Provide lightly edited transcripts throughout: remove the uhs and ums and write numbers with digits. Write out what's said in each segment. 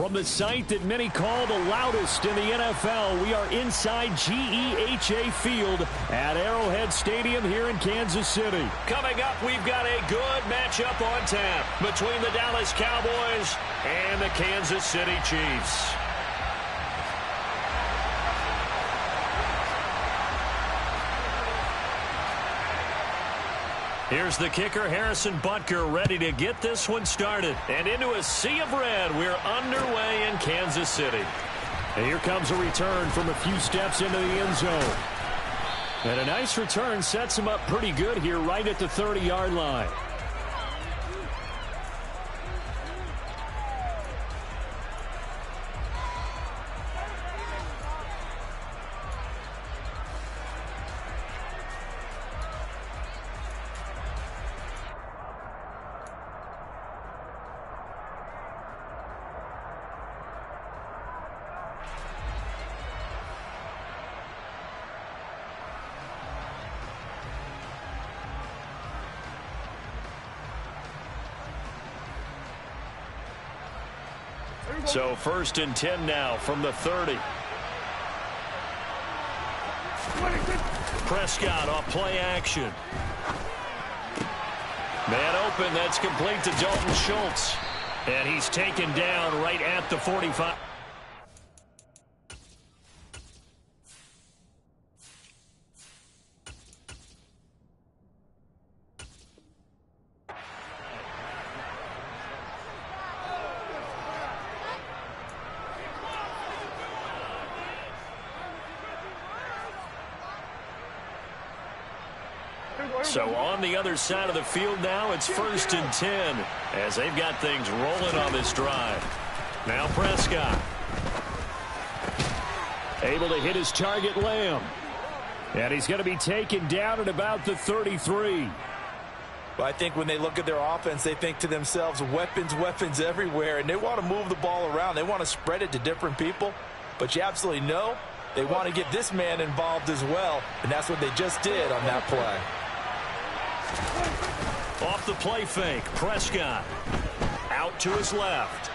From the site that many call the loudest in the NFL, we are inside GEHA Field at Arrowhead Stadium here in Kansas City. Coming up, we've got a good matchup on tap between the Dallas Cowboys and the Kansas City Chiefs. Here's the kicker, Harrison Butker, ready to get this one started. And into a sea of red, we're underway in Kansas City. And here comes a return from a few steps into the end zone. And a nice return sets him up pretty good here right at the 30-yard line. So 1st and 10 now from the 30. Prescott off play action. Man open, that's complete to Dalton Schultz. And he's taken down right at the 45. So on the other side of the field now, it's 1st and 10 as they've got things rolling on this drive. Now Prescott. Able to hit his target, Lamb. And he's going to be taken down at about the 33. Well, I think when they look at their offense, they think to themselves, weapons, weapons everywhere, and they want to move the ball around. They want to spread it to different people. But you absolutely know they want to get this man involved as well, and that's what they just did on that play. Off the play fake, Prescott. Out to his left.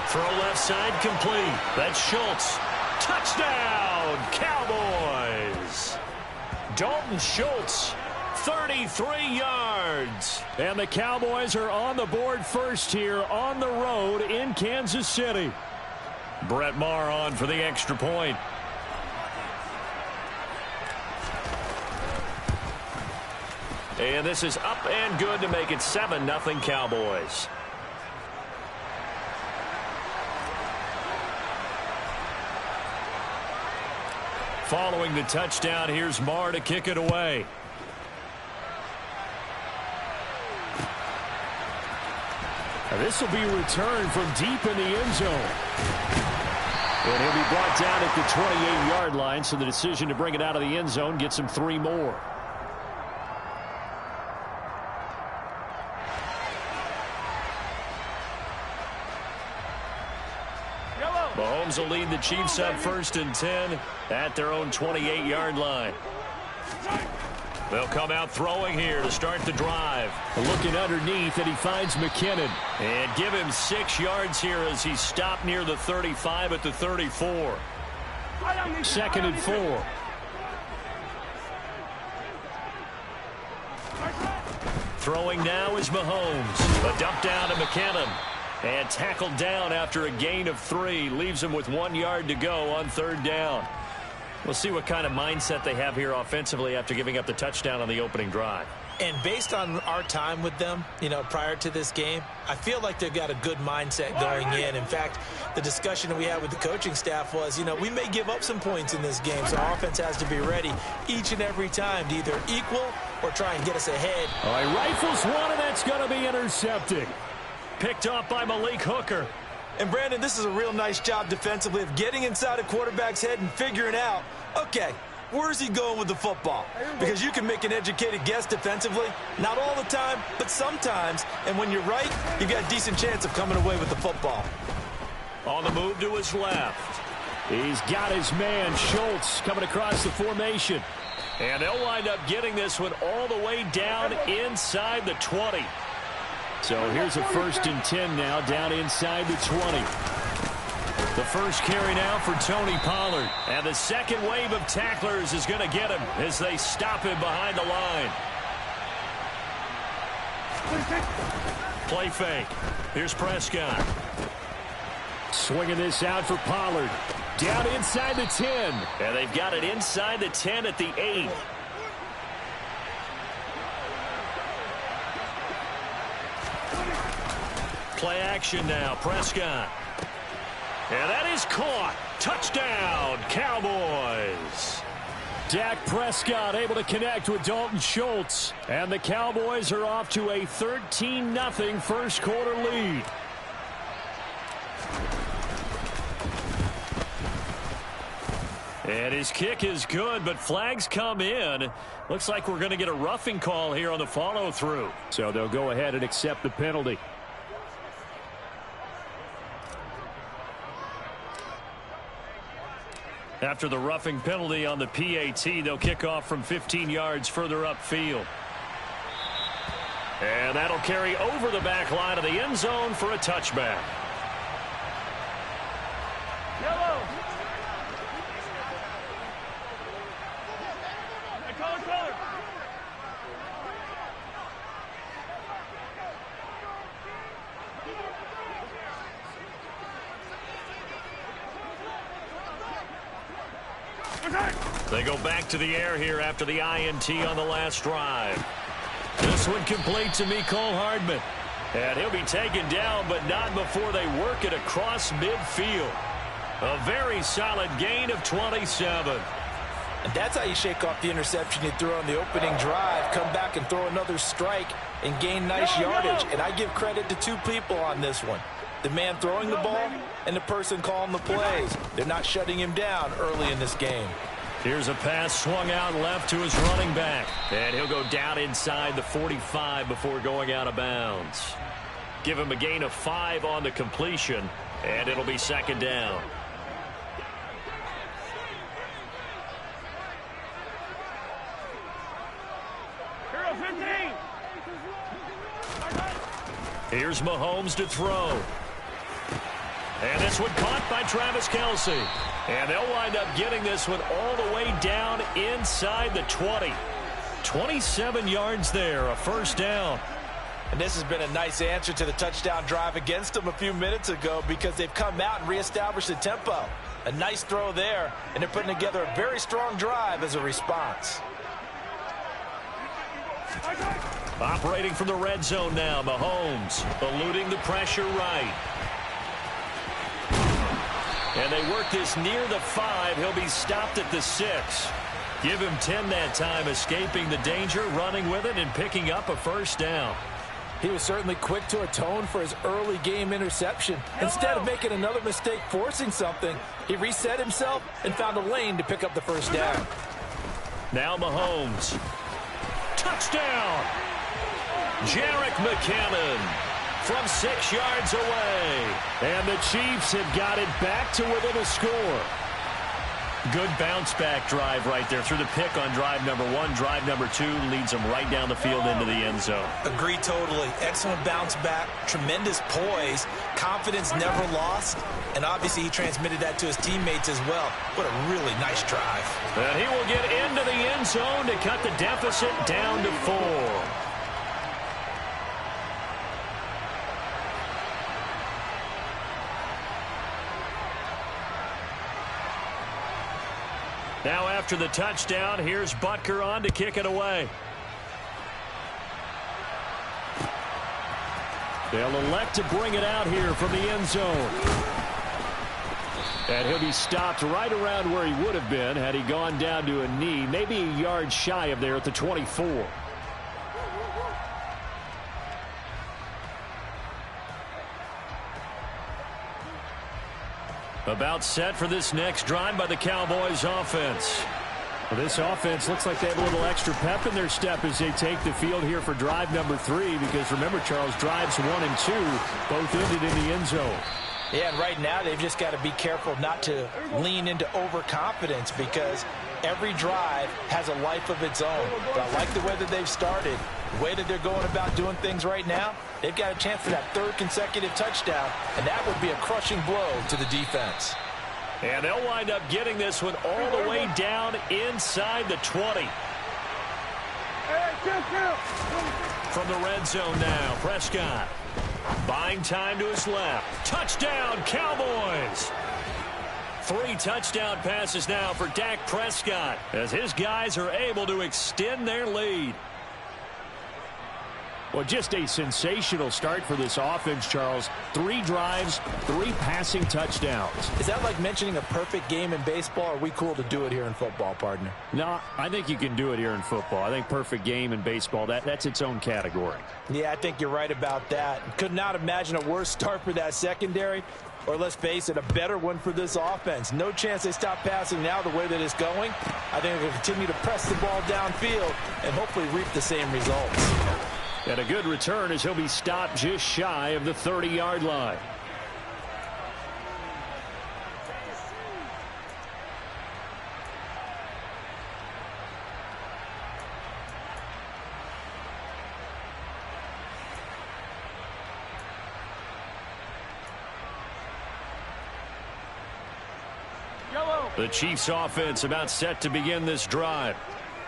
Throw left side complete. That's Schultz. Touchdown, Cowboys. Dalton Schultz, 33 yards. And the Cowboys are on the board first here on the road in Kansas City. Brett Maher on for the extra point. And this is up and good to make it 7-0 Cowboys. Following the touchdown, here's Maher to kick it away. This will be returned from deep in the end zone. And he'll be brought down at the 28-yard line, so the decision to bring it out of the end zone gets him 3 more. Mahomes will lead the Chiefs up 1st and 10 at their own 28-yard line. They'll come out throwing here to start the drive. Looking underneath, and he finds McKinnon. And give him 6 yards here as he stopped near the 35 at the 34. 2nd and 4. Throwing now is Mahomes. A dump down to McKinnon. And tackled down after a gain of 3. Leaves him with 1 yard to go on 3rd down. We'll see what kind of mindset they have here offensively after giving up the touchdown on the opening drive. And based on our time with them, prior to this game, I feel like they've got a good mindset going in. In fact, the discussion that we had with the coaching staff was, we may give up some points in this game, so our offense has to be ready each and every time to either equal or try and get us ahead. All right, rifles one, and that's going to be intercepted. Picked off by Malik Hooker. And, Brandon, this is a real nice job defensively of getting inside a quarterback's head and figuring out, okay, where's he going with the football? Because you can make an educated guess defensively, not all the time, but sometimes. And when you're right, you've got a decent chance of coming away with the football. On the move to his left. He's got his man, Schultz, coming across the formation. And they'll wind up getting this one all the way down inside the 20. So here's a 1st and 10 now, down inside the 20. The first carry now for Tony Pollard. And the second wave of tacklers is going to get him as they stop him behind the line. Play fake. Here's Prescott. Swinging this out for Pollard. Down inside the 10. And they've got it inside the 10 at the 8. Play action now. Prescott. And that is caught. Touchdown, Cowboys. Dak Prescott able to connect with Dalton Schultz. And the Cowboys are off to a 13-0 first quarter lead. And his kick is good, but flags come in. Looks like we're going to get a roughing call here on the follow-through. So they'll go ahead and accept the penalty. After the roughing penalty on the PAT, they'll kick off from 15 yards further upfield. And that'll carry over the back line of the end zone for a touchback. Yellow. Color. They go back to the air here after the INT on the last drive. This one complete to Mecole Hardman. And he'll be taken down, but not before they work it across midfield. A very solid gain of 27. And that's how you shake off the interception you threw on the opening drive. Come back and throw another strike and gain nice yardage. And I give credit to two people on this one. The man throwing the ball and the person calling the plays. They're not shutting him down early in this game. Here's a pass swung out left to his running back. And he'll go down inside the 45 before going out of bounds. Give him a gain of 5 on the completion, and it'll be second down. Here's Mahomes to throw. And this one caught by Travis Kelce. And they'll wind up getting this one all the way down inside the 20. 27 yards there, a first down. And this has been a nice answer to the touchdown drive against them a few minutes ago because they've come out and reestablished the tempo. A nice throw there, and they're putting together a very strong drive as a response. Operating from the red zone now, Mahomes eluding the pressure right. And they work this near the 5. He'll be stopped at the 6. Give him 10 that time, escaping the danger, running with it, and picking up a first down. He was certainly quick to atone for his early game interception. Instead of making another mistake forcing something, he reset himself and found a lane to pick up the first down. Now Mahomes. Touchdown! Jerick McKinnon from 6 yards away. And the Chiefs have got it back to within a score. Good bounce-back drive right there through the pick on drive number 1. Drive number 2 leads them right down the field into the end zone. Agree totally. Excellent bounce-back, tremendous poise, confidence never lost, and obviously he transmitted that to his teammates as well. What a really nice drive. And he will get into the end zone to cut the deficit down to 4. Now after the touchdown, here's Butker on to kick it away. They'll elect to bring it out here from the end zone. And he'll be stopped right around where he would have been had he gone down to a knee, maybe a yard shy of there at the 24. About set for this next drive by the Cowboys offense. Well, this offense looks like they have a little extra pep in their step as they take the field here for drive number 3, because remember, Charles, drives 1 and 2 both ended in the end zone. Yeah, and right now they've just got to be careful not to lean into overconfidence because every drive has a life of its own. But I like the way that they've started, The way that they're going about doing things right now, they've got a chance for that third consecutive touchdown, and that would be a crushing blow to the defense. And they'll wind up getting this one all the way down inside the 20. From the red zone now, Prescott. Buying time to his left. Touchdown, Cowboys! 3 touchdown passes now for Dak Prescott as his guys are able to extend their lead. Well, just a sensational start for this offense, Charles. 3 drives, 3 passing touchdowns. Is that like mentioning a perfect game in baseball, or are we cool to do it here in football, partner? No, I think you can do it here in football. I think perfect game in baseball, that's its own category. Yeah, I think you're right about that. Could not imagine a worse start for that secondary, or let's face it, a better one for this offense. No chance they stop passing now the way that it's going. I think they'll continue to press the ball downfield and hopefully reap the same results. And a good return as he'll be stopped just shy of the 30-yard line. The Chiefs offense about set to begin this drive.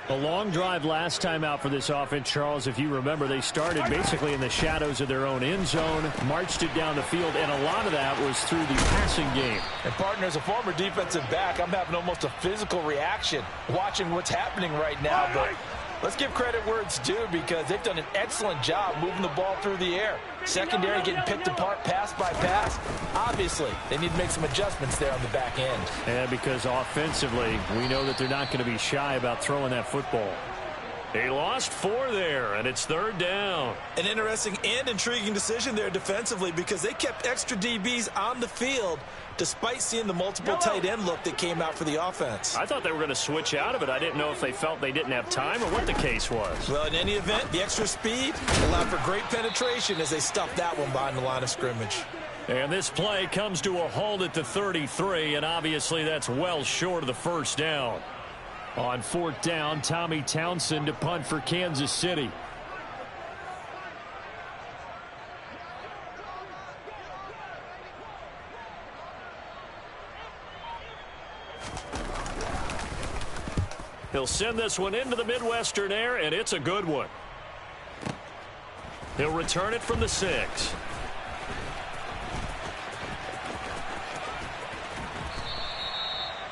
A long drive last time out for this offense, Charles. If you remember, they started basically in the shadows of their own end zone, marched it down the field, and a lot of that was through the passing game. And, partner, as a former defensive back, I'm having almost a physical reaction watching what's happening right now. But let's give credit where it's due, because they've done an excellent job moving the ball through the air. Secondary getting picked apart pass by pass. Obviously, they need to make some adjustments there on the back end. And because offensively, we know that they're not going to be shy about throwing that football. They lost 4 there, and it's 3rd down. An interesting and intriguing decision there defensively, because they kept extra DBs on the field despite seeing the multiple tight end look that came out for the offense. I thought they were going to switch out of it. I didn't know if they felt they didn't have time or what the case was. Well, in any event, the extra speed allowed for great penetration as they stuffed that one behind the line of scrimmage. And this play comes to a halt at the 33, and obviously that's well short of the first down. On 4th down, Tommy Townsend to punt for Kansas City. He'll send this one into the Midwestern air, and it's a good one. He'll return it from the 6.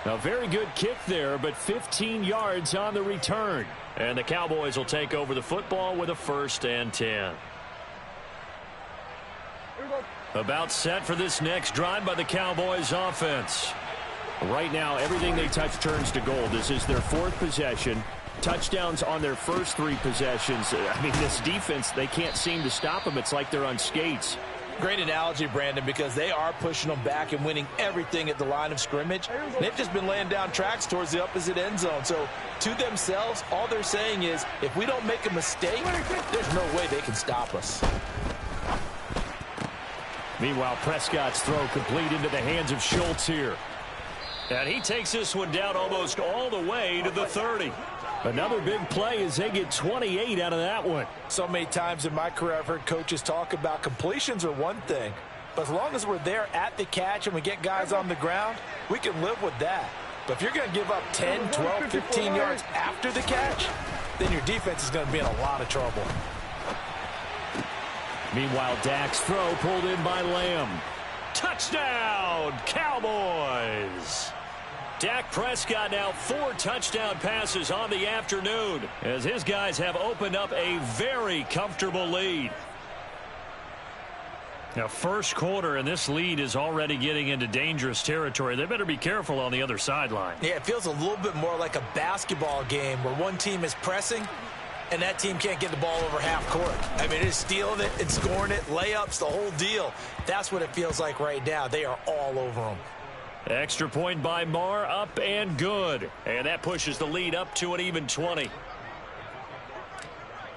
A very good kick there, but 15 yards on the return. And the Cowboys will take over the football with a 1st and 10. About set for this next drive by the Cowboys offense. Right now, everything they touch turns to gold. This is their 4th possession. Touchdowns on their first 3 possessions. I mean, this defense, they can't seem to stop them. It's like they're on skates. Great analogy, Brandon, because they are pushing them back and winning everything at the line of scrimmage. They've just been laying down tracks towards the opposite end zone. So, to themselves, all they're saying is, if we don't make a mistake, there's no way they can stop us. Meanwhile, Prescott's throw complete into the hands of Schultz here. And he takes this one down almost all the way to the 30. Another big play as they get 28 out of that one. So many times in my career I've heard coaches talk about completions are one thing, but as long as we're there at the catch and we get guys on the ground, we can live with that. But if you're going to give up 10, 12, 15 yards after the catch, then your defense is going to be in a lot of trouble. Meanwhile, Dak's throw pulled in by Lamb. Touchdown, Cowboys! Dak Prescott now 4 touchdown passes on the afternoon as his guys have opened up a very comfortable lead. Now, first quarter, and this lead is already getting into dangerous territory. They better be careful on the other sideline. Yeah, it feels a little bit more like a basketball game where one team is pressing and that team can't get the ball over half court. I mean, it is stealing it and scoring it, layups, the whole deal. That's what it feels like right now. They are all over them. Extra point by Marr, up and good. And that pushes the lead up to an even 20.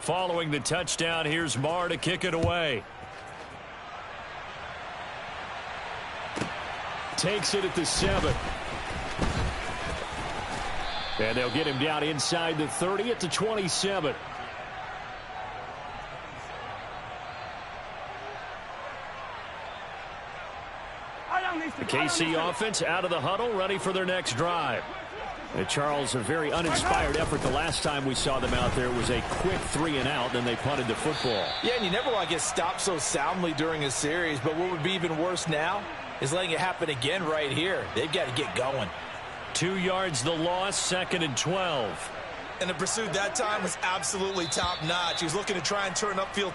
Following the touchdown, here's Marr to kick it away. Takes it at the 7. And they'll get him down inside the 30 at the 27. The KC offense out of the huddle, ready for their next drive. And Charles, a very uninspired effort the last time we saw them out there. It was a quick 3-and-out, then they punted the football. Yeah, and you never want to get stopped so soundly during a series, but what would be even worse now is letting it happen again right here. They've got to get going. 2 yards the loss, 2nd and 12. And the pursuit that time was absolutely top-notch. He was looking to try and turn upfield.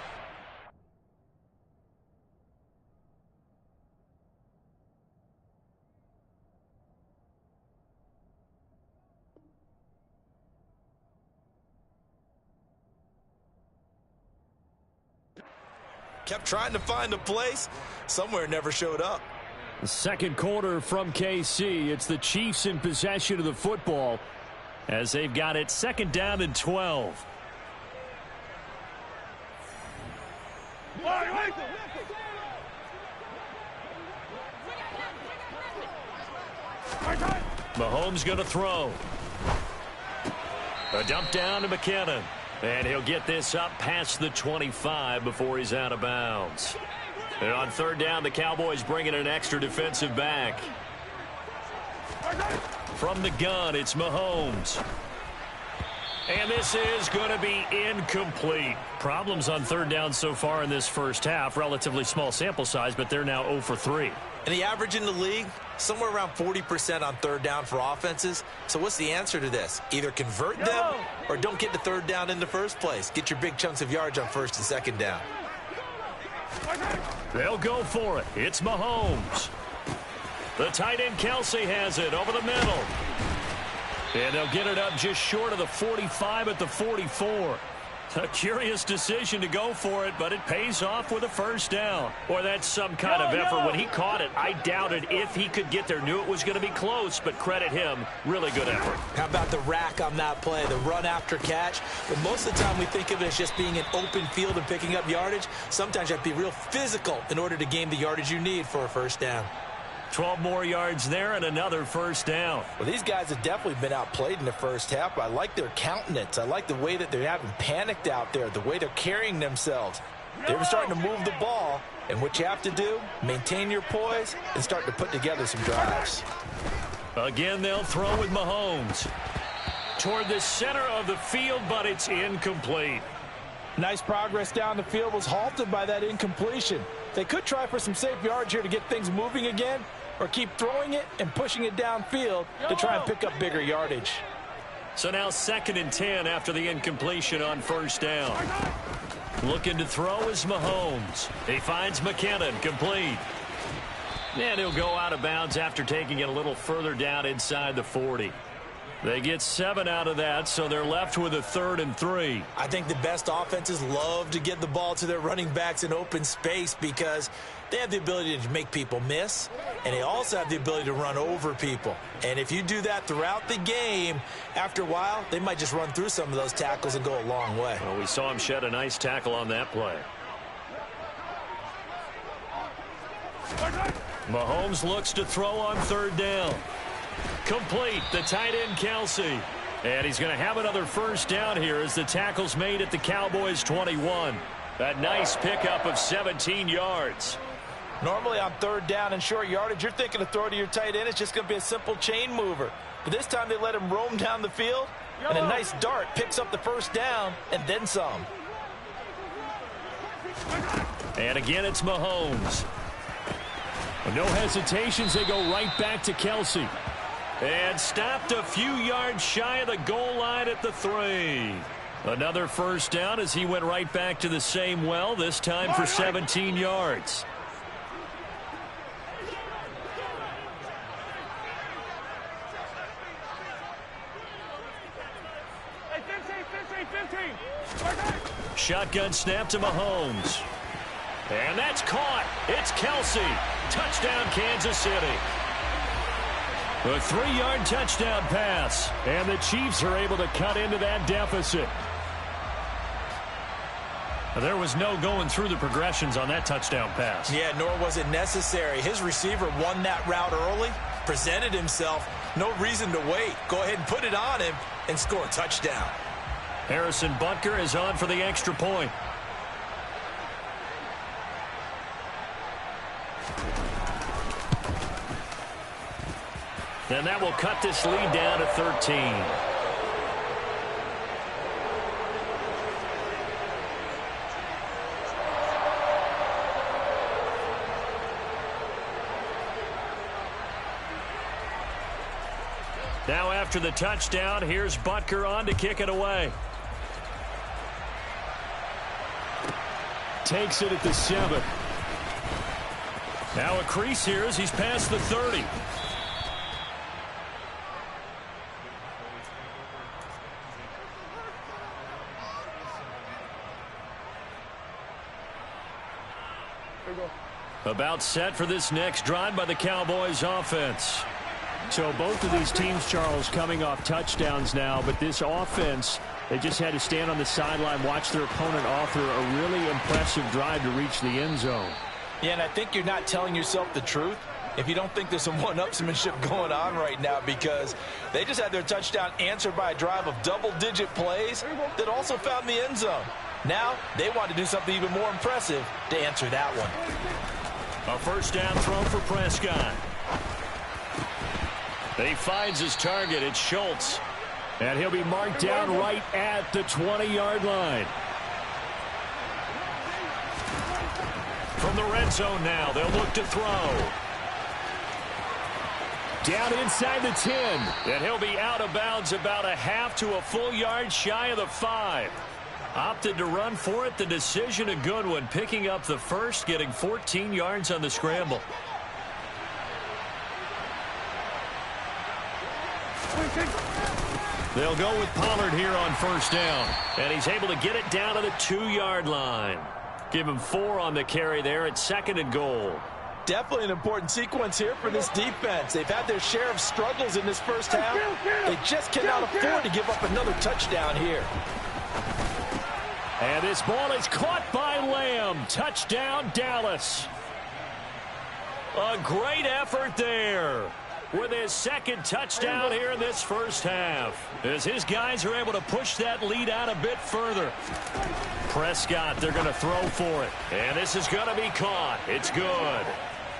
Kept trying to find a place. Somewhere never showed up. The second quarter from KC. It's the Chiefs in possession of the football as they've got it 2nd down and 12. Mahomes going to throw. A dump down to McKinnon. And he'll get this up past the 25 before he's out of bounds. And on 3rd down, the Cowboys bringing an extra defensive back. From the gun, it's Mahomes. And this is going to be incomplete. Problems on 3rd down so far in this first half. Relatively small sample size, but they're now 0 for 3. And the average in the league, somewhere around 40% on 3rd down for offenses. So what's the answer to this? Either convert them or don't get the 3rd down in the first place. Get your big chunks of yards on 1st and 2nd down. They'll go for it. It's Mahomes. The tight end Kelce has it over the middle. And they'll get it up just short of the 45 at the 44. A curious decision to go for it, but it pays off with a 1st down. Boy, that's some kind of effort. When he caught it, I doubted if he could get there. Knew it was going to be close, but credit him. Really good effort. How about the rack on that play, the run after catch? But most of the time we think of it as just being an open field and picking up yardage. Sometimes you have to be real physical in order to gain the yardage you need for a 1st down. 12 more yards there and another 1st down. Well, these guys have definitely been outplayed in the first half, but I like their countenance. I like the way that they haven't panicked out there, the way they're carrying themselves. They're starting to move the ball, and what you have to do, maintain your poise and start to put together some drives. Again, they'll throw with Mahomes. Toward the center of the field, but it's incomplete. Nice progress down the field was halted by that incompletion. They could try for some safe yards here to get things moving again, or keep throwing it and pushing it downfield to try and pick up bigger yardage. So now 2nd and 10 after the incompletion on 1st down. Looking to throw is Mahomes. He finds McKinnon, complete. And he'll go out of bounds after taking it a little further down inside the 40. They get 7 out of that, so they're left with a 3rd and 3. I think the best offenses love to get the ball to their running backs in open space because they have the ability to make people miss, and they also have the ability to run over people. And if you do that throughout the game, after a while, they might just run through some of those tackles and go a long way. Well, we saw him shed a nice tackle on that play. Mahomes looks to throw on 3rd down. Complete, the tight end Kelce. And he's going to have another 1st down here as the tackle's made at the Cowboys 21. A nice pickup of 17 yards. Normally on 3rd down and short yardage, you're thinking of throw to your tight end. It's just going to be a simple chain mover. But this time they let him roam down the field, and a nice dart picks up the 1st down and then some. And again, it's Mahomes. No hesitations, they go right back to Kelce. And stopped a few yards shy of the goal line at the 3. Another 1st down as he went right back to the same well, this time for 17 yards. Shotgun snap to Mahomes. And that's caught. It's Kelce. Touchdown, Kansas City. A 3-yard touchdown pass. And the Chiefs are able to cut into that deficit. There was no going through the progressions on that touchdown pass. Yeah, nor was it necessary. His receiver won that route early, presented himself. No reason to wait. Go ahead and put it on him and score a touchdown. Harrison Butker is on for the extra point. And that will cut this lead down to 13. Now after the touchdown, here's Butker on to kick it away. Takes it at the 7. Now a crease here as he's past the 30. About set for this next drive by the Cowboys offense. So both of these teams, Charles, coming off touchdowns now, but this offense, they just had to stand on the sideline, watch their opponent author a really impressive drive to reach the end zone. Yeah, and I think you're not telling yourself the truth if you don't think there's some one-upsmanship going on right now, because they just had their touchdown answered by a drive of double-digit plays that also found the end zone. Now they want to do something even more impressive to answer that one. A first down throw for Prescott. He finds his target. It's Schultz. And he'll be marked down right at the 20-yard line. From the red zone now, they'll look to throw. Down inside the 10. And he'll be out of bounds about a half to a full yard shy of the 5. Opted to run for it. The decision a good one. Picking up the first, getting 14 yards on the scramble. They'll go with Pollard here on first down. And he's able to get it down to the 2-yard line. Give him 4 on the carry there at 2nd and goal. Definitely an important sequence here for this defense. They've had their share of struggles in this first half. They just cannot afford to give up another touchdown here. And this ball is caught by Lamb. Touchdown, Dallas. A great effort there with his second touchdown here in this first half, as his guys are able to push that lead out a bit further. Prescott, they're going to throw for it. And this is going to be caught. It's good.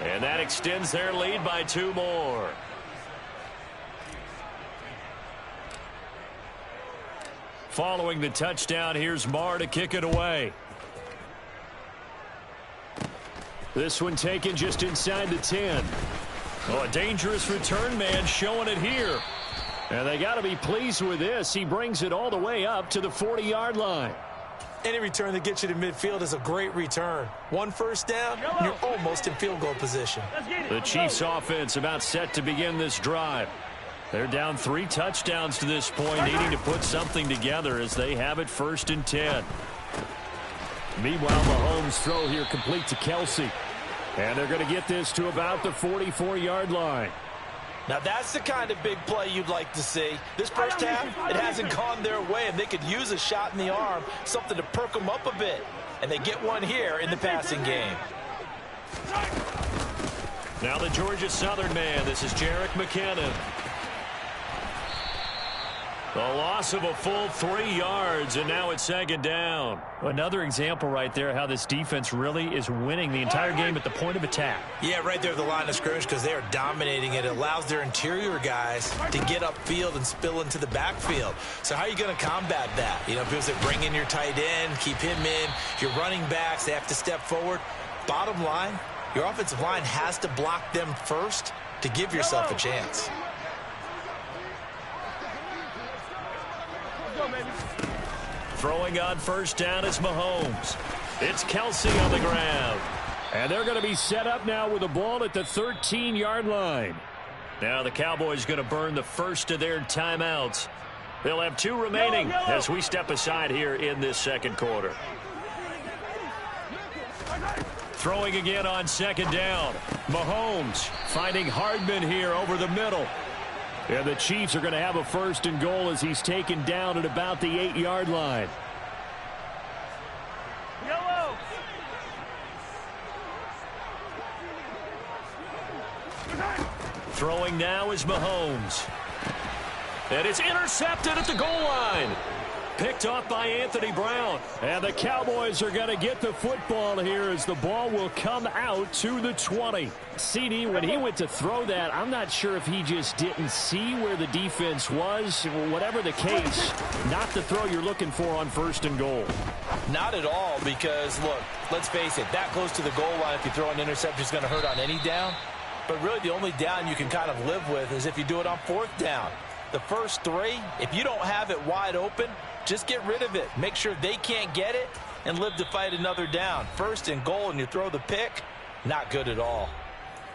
And that extends their lead by 2 more. Following the touchdown, here's Marr to kick it away. This one taken just inside the 10. Oh, a dangerous return man showing it here. And they got to be pleased with this. He brings it all the way up to the 40-yard line. Any return that gets you to midfield is a great return. One first down, and you're almost in field goal position. The Chiefs offense about set to begin this drive. They're down 3 touchdowns to this point, needing to put something together as they have it 1st and 10. Meanwhile, Mahomes' throw here complete to Kelsey. And they're going to get this to about the 44-yard line. Now that's the kind of big play you'd like to see. This first half, it hasn't gone their way, and they could use a shot in the arm, something to perk them up a bit. And they get one here in the passing game. Now the Georgia Southern man. This is Jerick McKinnon. The loss of a full 3 yards, and now it's 2nd down. Another example right there how this defense really is winning the entire game at the point of attack. Yeah, right there at the line of scrimmage, because they are dominating it. It allows their interior guys to get upfield and spill into the backfield. So how are you going to combat that? You know, people say bring in your tight end, keep him in. Your running backs, they have to step forward. Bottom line, your offensive line has to block them first to give yourself a chance. Throwing on first down is Mahomes. It's Kelsey on the ground. And they're going to be set up now with the ball at the 13-yard line. Now the Cowboys going to burn the first of their timeouts. They'll have 2 remaining as we step aside here in this 2nd quarter. Throwing again on 2nd down. Mahomes finding Hardman here over the middle. And the Chiefs are going to have a 1st and goal as he's taken down at about the 8-yard line. Throwing now is Mahomes. And it's intercepted at the goal line. Picked off by Anthony Brown. And the Cowboys are going to get the football here as the ball will come out to the 20. CD, when he went to throw that, I'm not sure if he just didn't see where the defense was. Whatever the case, not the throw you're looking for on 1st and goal. Not at all, because, look, let's face it, that close to the goal line, if you throw an interception, is going to hurt on any down. But really the only down you can kind of live with is if you do it on 4th down. The first 3, if you don't have it wide open, just get rid of it. Make sure they can't get it and live to fight another down. 1st and goal and you throw the pick, not good at all.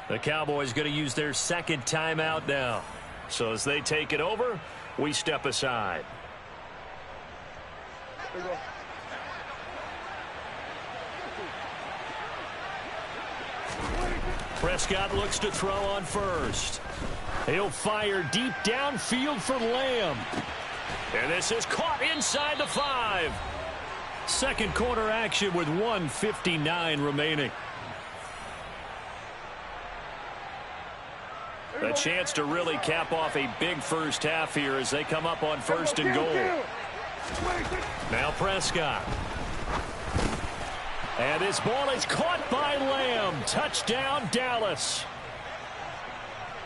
The Cowboys going to use their 2nd timeout now. So as they take it over, we step aside. Prescott looks to throw on 1st. He'll fire deep downfield for Lamb. And this is caught inside the 5. 2nd quarter action with 1:59 remaining. A chance to really cap off a big first half here as they come up on 1st and goal. Now Prescott. And this ball is caught by Lamb. Touchdown, Dallas.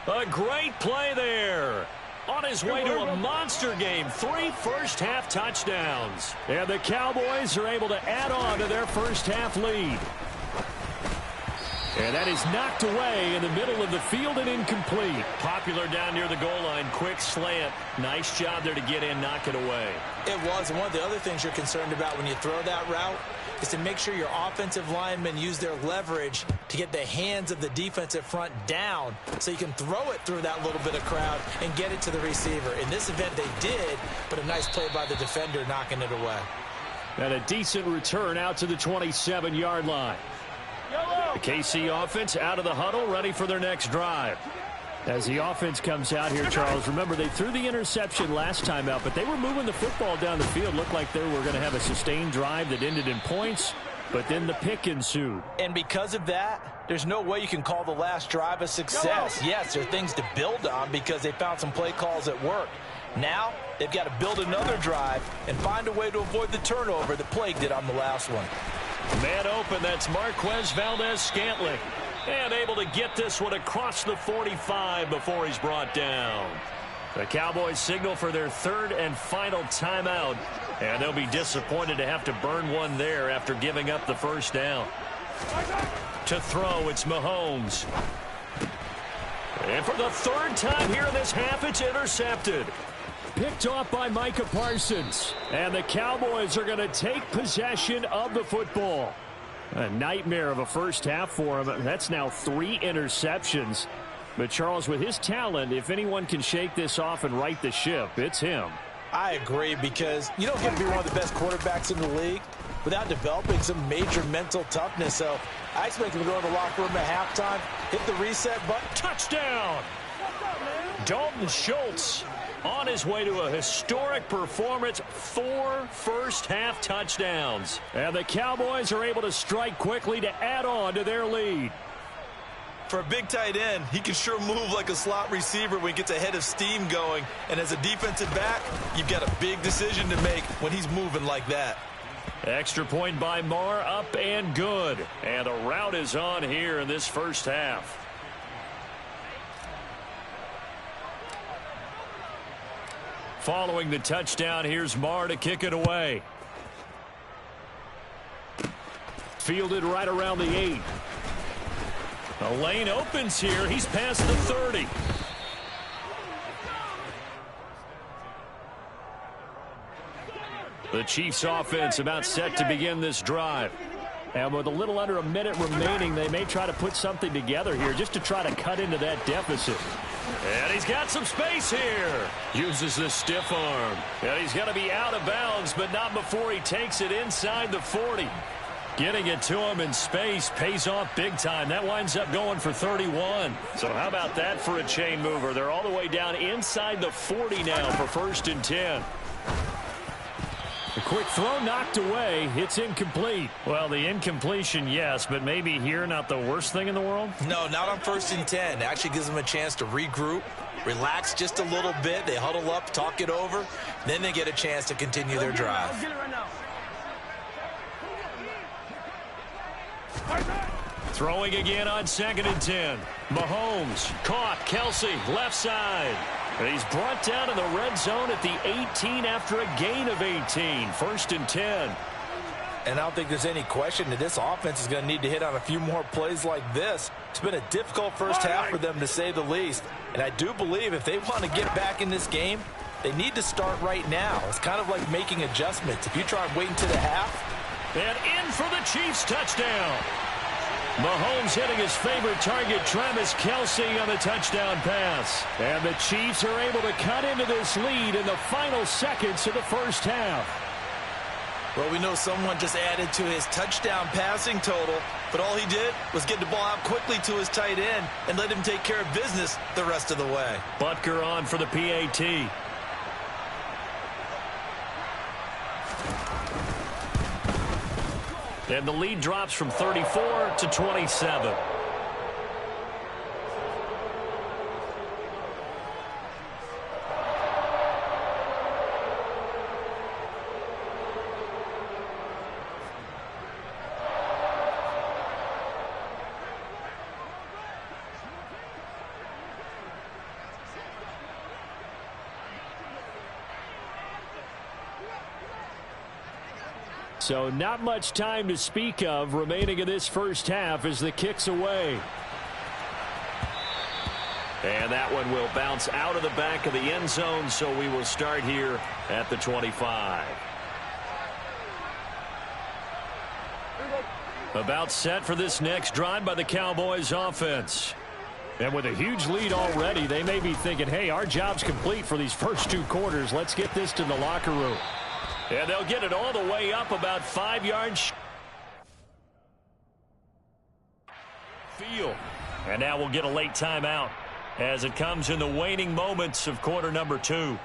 A great play there. On his way to a monster game. 3 first-half touchdowns. And the Cowboys are able to add on to their first-half lead. And that is knocked away in the middle of the field and incomplete. Popular down near the goal line. Quick slant. Nice job there to get in, knock it away. It was. And one of the other things you're concerned about when you throw that route is to make sure your offensive linemen use their leverage to get the hands of the defensive front down so you can throw it through that little bit of crowd and get it to the receiver. In this event, they did, but a nice play by the defender knocking it away. And a decent return out to the 27-yard line. The KC offense out of the huddle, ready for their next drive. As the offense comes out here, Charles, remember they threw the interception last time out, but they were moving the football down the field. Looked like they were going to have a sustained drive that ended in points, but then the pick ensued. And because of that, there's no way you can call the last drive a success. Yes, there are things to build on because they found some play calls that worked. Now they've got to build another drive and find a way to avoid the turnover that plagued it on the last one. Man open, that's Marquez Valdes-Scantling. And able to get this one across the 45 before he's brought down. The Cowboys signal for their 3rd and final timeout. And they'll be disappointed to have to burn one there after giving up the first down. To throw, it's Mahomes. And for the 3rd time here in this half, it's intercepted. Picked off by Micah Parsons. And the Cowboys are going to take possession of the football. A nightmare of a first half for him. That's now 3 interceptions. But Charles, with his talent, if anyone can shake this off and right the ship, it's him. I agree, because you don't get to be one of the best quarterbacks in the league without developing some major mental toughness. So I expect him to go in the locker room at halftime, hit the reset button. Touchdown! Dalton Schultz on his way to a historic performance. 4 first-half touchdowns. And the Cowboys are able to strike quickly to add on to their lead. For a big tight end, he can sure move like a slot receiver when he gets a head of steam going. And as a defensive back, you've got a big decision to make when he's moving like that. Extra point by Marr, up and good. And the route is on here in this first half. Following the touchdown, here's Marr to kick it away. Fielded right around the 8. The lane opens here. He's past the 30. The Chiefs offense about set to begin this drive. And with a little under a minute remaining, they may try to put something together here just to try to cut into that deficit. And he's got some space here. Uses the stiff arm. And he's going to be out of bounds, but not before he takes it inside the 40. Getting it to him in space pays off big time. That winds up going for 31. So how about that for a chain mover? They're all the way down inside the 40 now for 1st and 10. A quick throw knocked away. It's incomplete. Well, the incompletion, yes, but maybe here not the worst thing in the world? No, not on 1st and 10. It actually gives them a chance to regroup relax just a little bit. They huddle up, talk it over. Then they get a chance to continue their drive. Throwing again on 2nd and 10. Mahomes caught. Kelsey left side. And he's brought down in the red zone at the 18 after a gain of 18. 1st and 10. And I don't think there's any question that this offense is going to need to hit on a few more plays like this. It's been a difficult first half for them, to say the least. And I do believe if they want to get back in this game, they need to start right now. It's kind of like making adjustments. If you try and wait until the half. And in for the Chiefs touchdown. Mahomes hitting his favorite target, Travis Kelce, on the touchdown pass. And the Chiefs are able to cut into this lead in the final seconds of the first half. Well, we know someone just added to his touchdown passing total, but all he did was get the ball out quickly to his tight end and let him take care of business the rest of the way. Butker on for the PAT. And the lead drops from 34 to 27. So not much time to speak of remaining in this first half as the kick's away. And that one will bounce out of the back of the end zone, so we will start here at the 25. About set for this next drive by the Cowboys offense. And with a huge lead already, they may be thinking, hey, our job's complete for these first 2 quarters. Let's get this to the locker room. And they'll get it all the way up about 5 yards. Field. And now we'll get a late timeout as it comes in the waning moments of quarter number 2.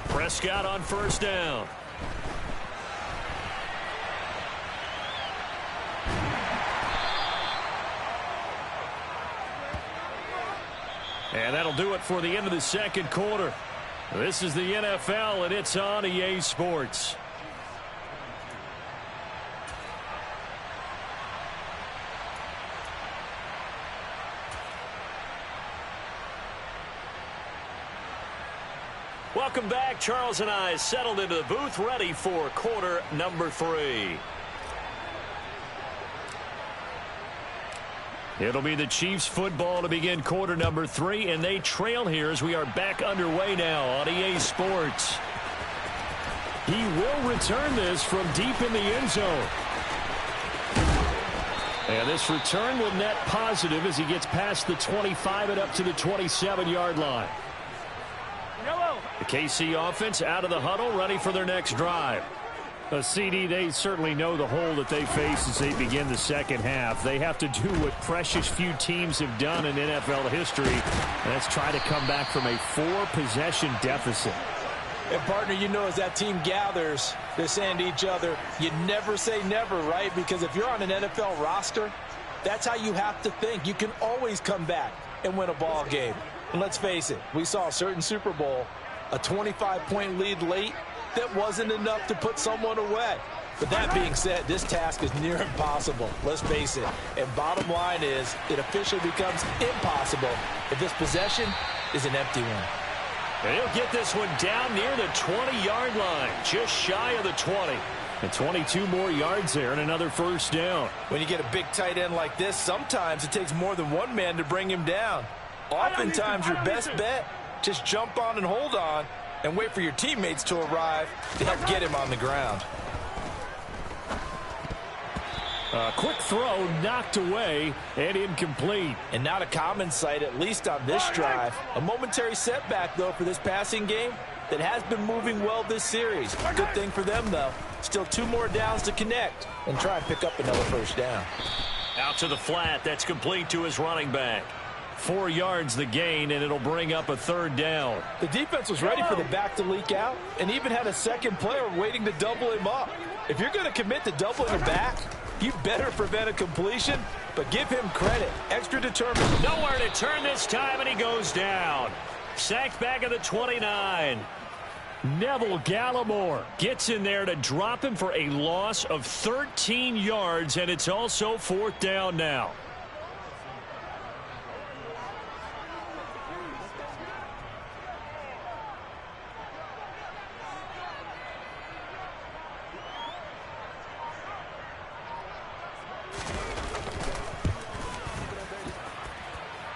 Prescott on first down. And that'll do it for the end of the second quarter. This is the NFL, and it's on EA Sports. Welcome back. Charles and I settled into the booth, ready for quarter number 3. It'll be the Chiefs football to begin quarter number 3, and they trail here as we are back underway now on EA Sports. He will return this from deep in the end zone. And this return will net positive as he gets past the 25 and up to the 27-yard line. The KC offense out of the huddle, ready for their next drive. CD, they certainly know the hole that they face as they begin the second half. They have to do what precious few teams have done in NFL history, and that's try to come back from a 4-possession deficit. And, partner, you know, as that team gathers, they're saying to each other, you never say never, right? Because if you're on an NFL roster, that's how you have to think. You can always come back and win a ball game. And let's face it, we saw a certain Super Bowl, a 25-point lead late, that wasn't enough to put someone away. But that being said, this task is near impossible. Let's face it. And bottom line is, it officially becomes impossible if this possession is an empty one. And he'll get this one down near the 20-yard line, just shy of the 20. And 22 more yards there and another first down. When you get a big tight end like this, sometimes it takes more than one man to bring him down. Oftentimes, your best bet, just jump on and hold on and wait for your teammates to arrive to help get him on the ground. A quick throw knocked away and incomplete. And not a common sight, at least on this drive. A momentary setback, though, for this passing game that has been moving well this series. Good thing for them, though. Still 2 more downs to connect and try and pick up another first down. Out to the flat. That's complete to his running back. 4 yards the gain, and it'll bring up a 3rd down. The defense was ready for the back to leak out and even had a second player waiting to double him up. If you're going to commit to doubling the back, you better prevent a completion, but give him credit. Extra determined. Nowhere to turn this time, and he goes down. Sacked back at the 29. Neville Gallimore gets in there to drop him for a loss of 13 yards, and it's also 4th down now.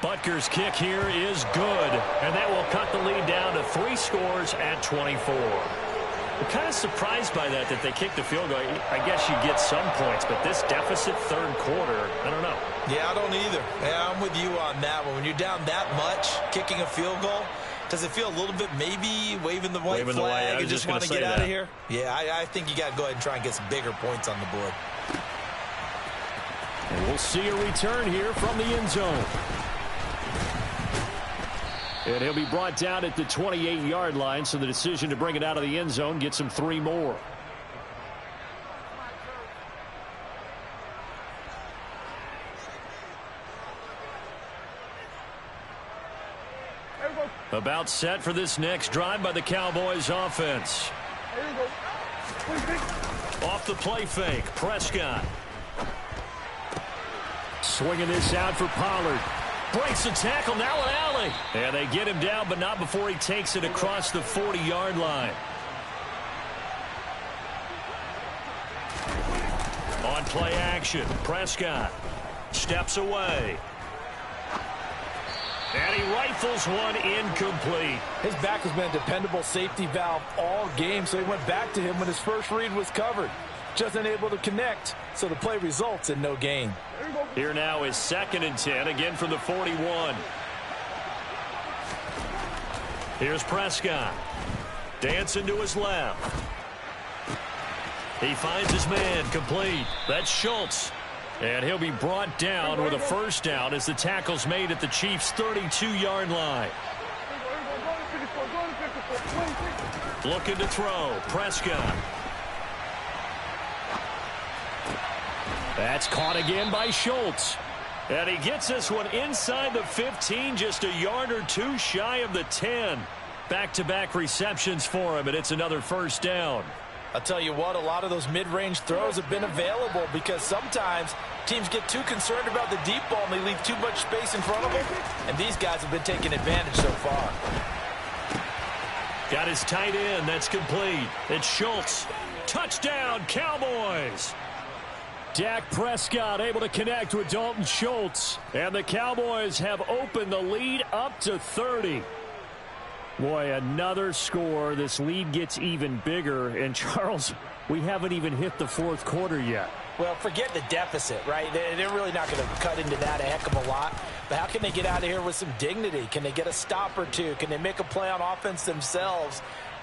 Butker's kick here is good, and that will cut the lead down to 3 scores at 24. I'm kind of surprised by that they kicked the field goal. I guess you get some points, but this deficit 3rd quarter, I don't know. Yeah, I don't either. Yeah, I'm with you on that one. When you're down that much, kicking a field goal, does it feel a little bit maybe waving the white flag and just want to get out of here? Yeah, I think you got to go ahead and try and get some bigger points on the board. And we'll see a return here from the end zone. And he'll be brought down at the 28-yard line, so the decision to bring it out of the end zone gets him 3 more. About set for this next drive by the Cowboys offense. Off the play fake, Prescott. Swinging this out for Pollard. Breaks the tackle, now an alley. And they get him down, but not before he takes it across the 40-yard line. On play action, Prescott steps away. And he rifles one incomplete. His back has been a dependable safety valve all game, so he went back to him when his first read was covered. Just unable to connect, so the play results in no gain. Here now is 2nd and 10, again from the 41. Here's Prescott. Dancing to his left. He finds his man, complete. That's Schultz. And he'll be brought down with a 1st down as the tackle's made at the Chiefs' 32-yard line. Looking to throw, Prescott. That's caught again by Schultz. And he gets this one inside the 15, just a yard or 2 shy of the 10. Back-to-back receptions for him, and it's another 1st down. I'll tell you what, a lot of those mid-range throws have been available because sometimes teams get too concerned about the deep ball and they leave too much space in front of them. And these guys have been taking advantage so far. Got his tight end. That's complete. It's Schultz. Touchdown, Cowboys. Dak Prescott able to connect with Dalton Schultz. And the Cowboys have opened the lead up to 30. Boy, another score. This lead gets even bigger. And, Charles, we haven't even hit the 4th quarter yet. Well, forget the deficit, right? They're really not going to cut into that a heck of a lot. But how can they get out of here with some dignity? Can they get a stop or two? Can they make a play on offense themselves?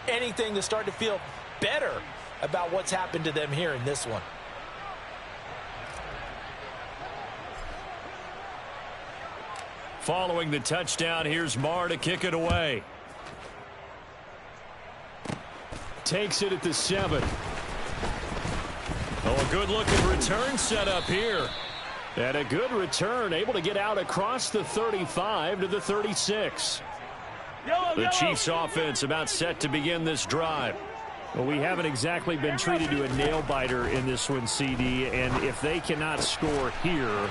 Anything to start to feel better about what's happened to them here in this one. Following the touchdown, here's Marr to kick it away. Takes it at the 7. Oh, a good-looking return set up here. And a good return, able to get out across the 35 to the 36. The Chiefs offense about set to begin this drive. Well, we haven't exactly been treated to a nail-biter in this one, CD, and if they cannot score here,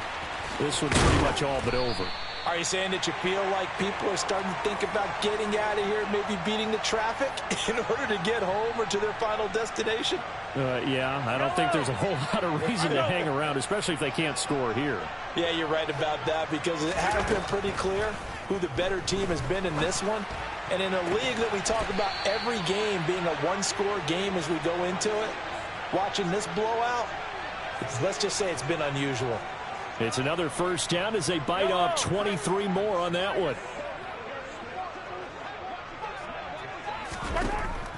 this one's pretty much all but over. Are you saying that you feel like people are starting to think about getting out of here, maybe beating the traffic in order to get home or to their final destination? Yeah, I don't think there's a whole lot of reason to hang around, especially if they can't score here. Yeah, you're right about that because it has been pretty clear who the better team has been in this one. And in a league that we talk about every game being a one-score game as we go into it, watching this blowout, let's just say it's been unusual. It's another 1st down as they bite off 23 more on that one.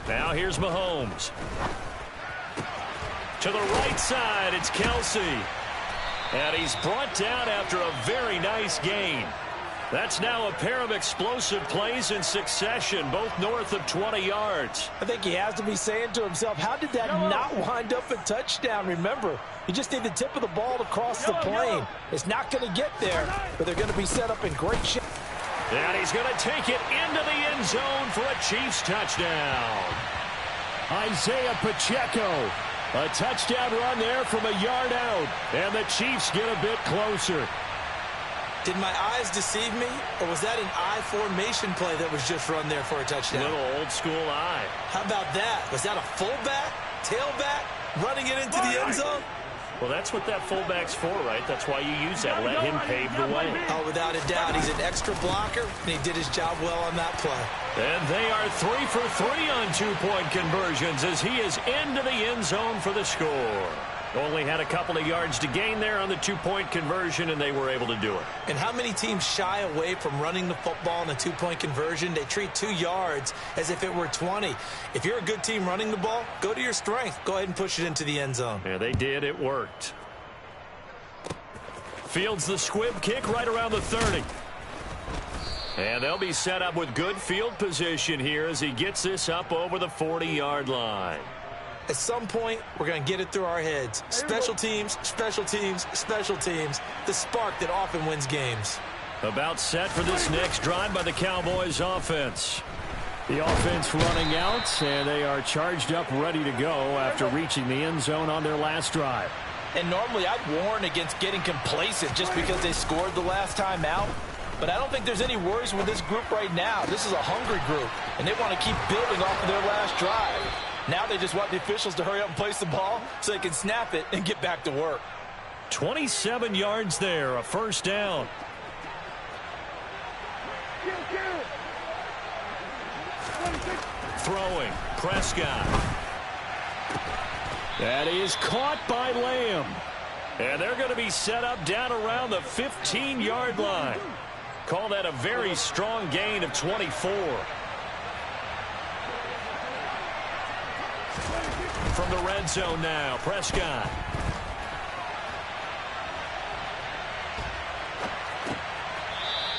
Now here's Mahomes. To the right side, it's Kelsey. And he's brought down after a very nice gain. That's now a pair of explosive plays in succession, both north of 20 yards. I think he has to be saying to himself, how did that not wind up a touchdown? Remember, you just need the tip of the ball to cross the plane. It's not going to get there, but they're going to be set up in great shape. And he's going to take it into the end zone for a Chiefs touchdown. Isaiah Pacheco. A touchdown run there from a yard out. And the Chiefs get a bit closer. Did my eyes deceive me, or was that an I formation play that was just run there for a touchdown? Little old school eye. How about that? Was that a fullback, tailback, running it into the end zone? Well, that's what that fullback's for, right? That's why you use that. Let him pave the way. Oh, without a doubt. He's an extra blocker, and he did his job well on that play. And they are 3 for 3 on two-point conversions as he is into the end zone for the score. Only had a couple of yards to gain there on the two-point conversion, and they were able to do it. And how many teams shy away from running the football in a two-point conversion? They treat 2 yards as if it were 20. If you're a good team running the ball, go to your strength. Go ahead and push it into the end zone. Yeah, they did. It worked. Fields the squib kick right around the 30. And they'll be set up with good field position here as he gets this up over the 40-yard line. At some point, we're going to get it through our heads. Special teams, special teams, special teams. The spark that often wins games. About set for this next drive by the Cowboys offense. The offense running out, and they are charged up, ready to go after reaching the end zone on their last drive. And normally I'd warn against getting complacent just because they scored the last time out. But I don't think there's any worries with this group right now. This is a hungry group, and they want to keep building off of their last drive. Now they just want the officials to hurry up and place the ball so they can snap it and get back to work. 27 yards there, a first down. Throwing, Prescott. That is caught by Lamb. And they're going to be set up down around the 15-yard line. Call that a very strong gain of 24. From the red zone now, Prescott.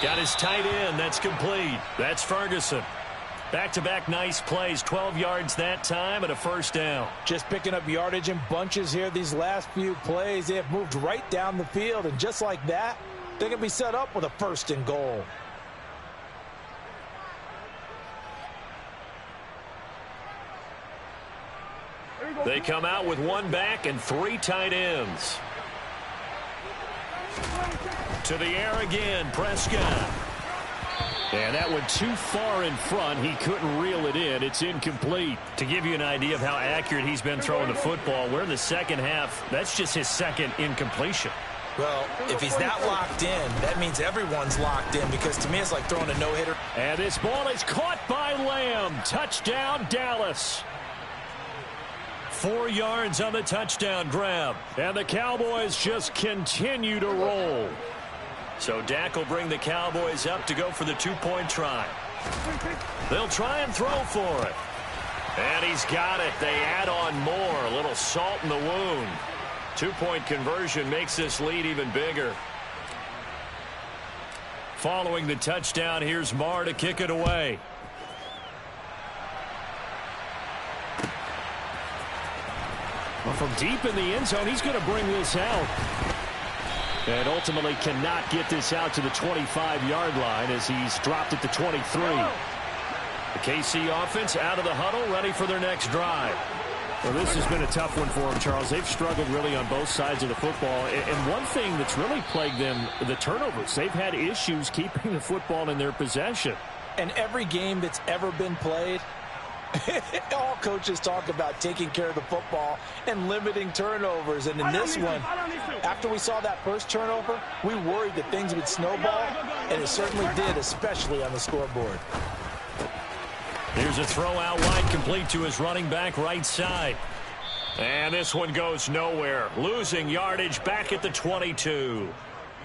Got his tight end. That's complete. That's Ferguson. Back-to-back nice plays. 12 yards that time and a first down. Just picking up yardage in bunches here these last few plays. They have moved right down the field, and just like that, they're going to be set up with a first and goal. They come out with one back and 3 tight ends. To the air again, Prescott. And that went too far in front. He couldn't reel it in. It's incomplete. To give you an idea of how accurate he's been throwing the football, we're in the second half. That's just his second incompletion. Well, if he's not locked in, that means everyone's locked in, because to me it's like throwing a no-hitter. And this ball is caught by Lamb. Touchdown, Dallas. 4 yards on the touchdown grab. And the Cowboys just continue to roll. So Dak will bring the Cowboys up to go for the two-point try. They'll try and throw for it. And he's got it. They add on more. A little salt in the wound. Two-point conversion makes this lead even bigger. Following the touchdown, here's Marr to kick it away. Well, from deep in the end zone, he's going to bring this out. And ultimately cannot get this out to the 25-yard line as he's dropped it to 23. The KC offense out of the huddle, ready for their next drive. Well, this has been a tough one for them, Charles. They've struggled really on both sides of the football. And one thing that's really plagued them, the turnovers. They've had issues keeping the football in their possession. And every game that's ever been played, all coaches talk about taking care of the football and limiting turnovers. And in this one, after we saw that first turnover, we worried that things would snowball, and it certainly did, especially on the scoreboard. Here's a throw out wide, complete to his running back right side. And this one goes nowhere. Losing yardage back at the 22.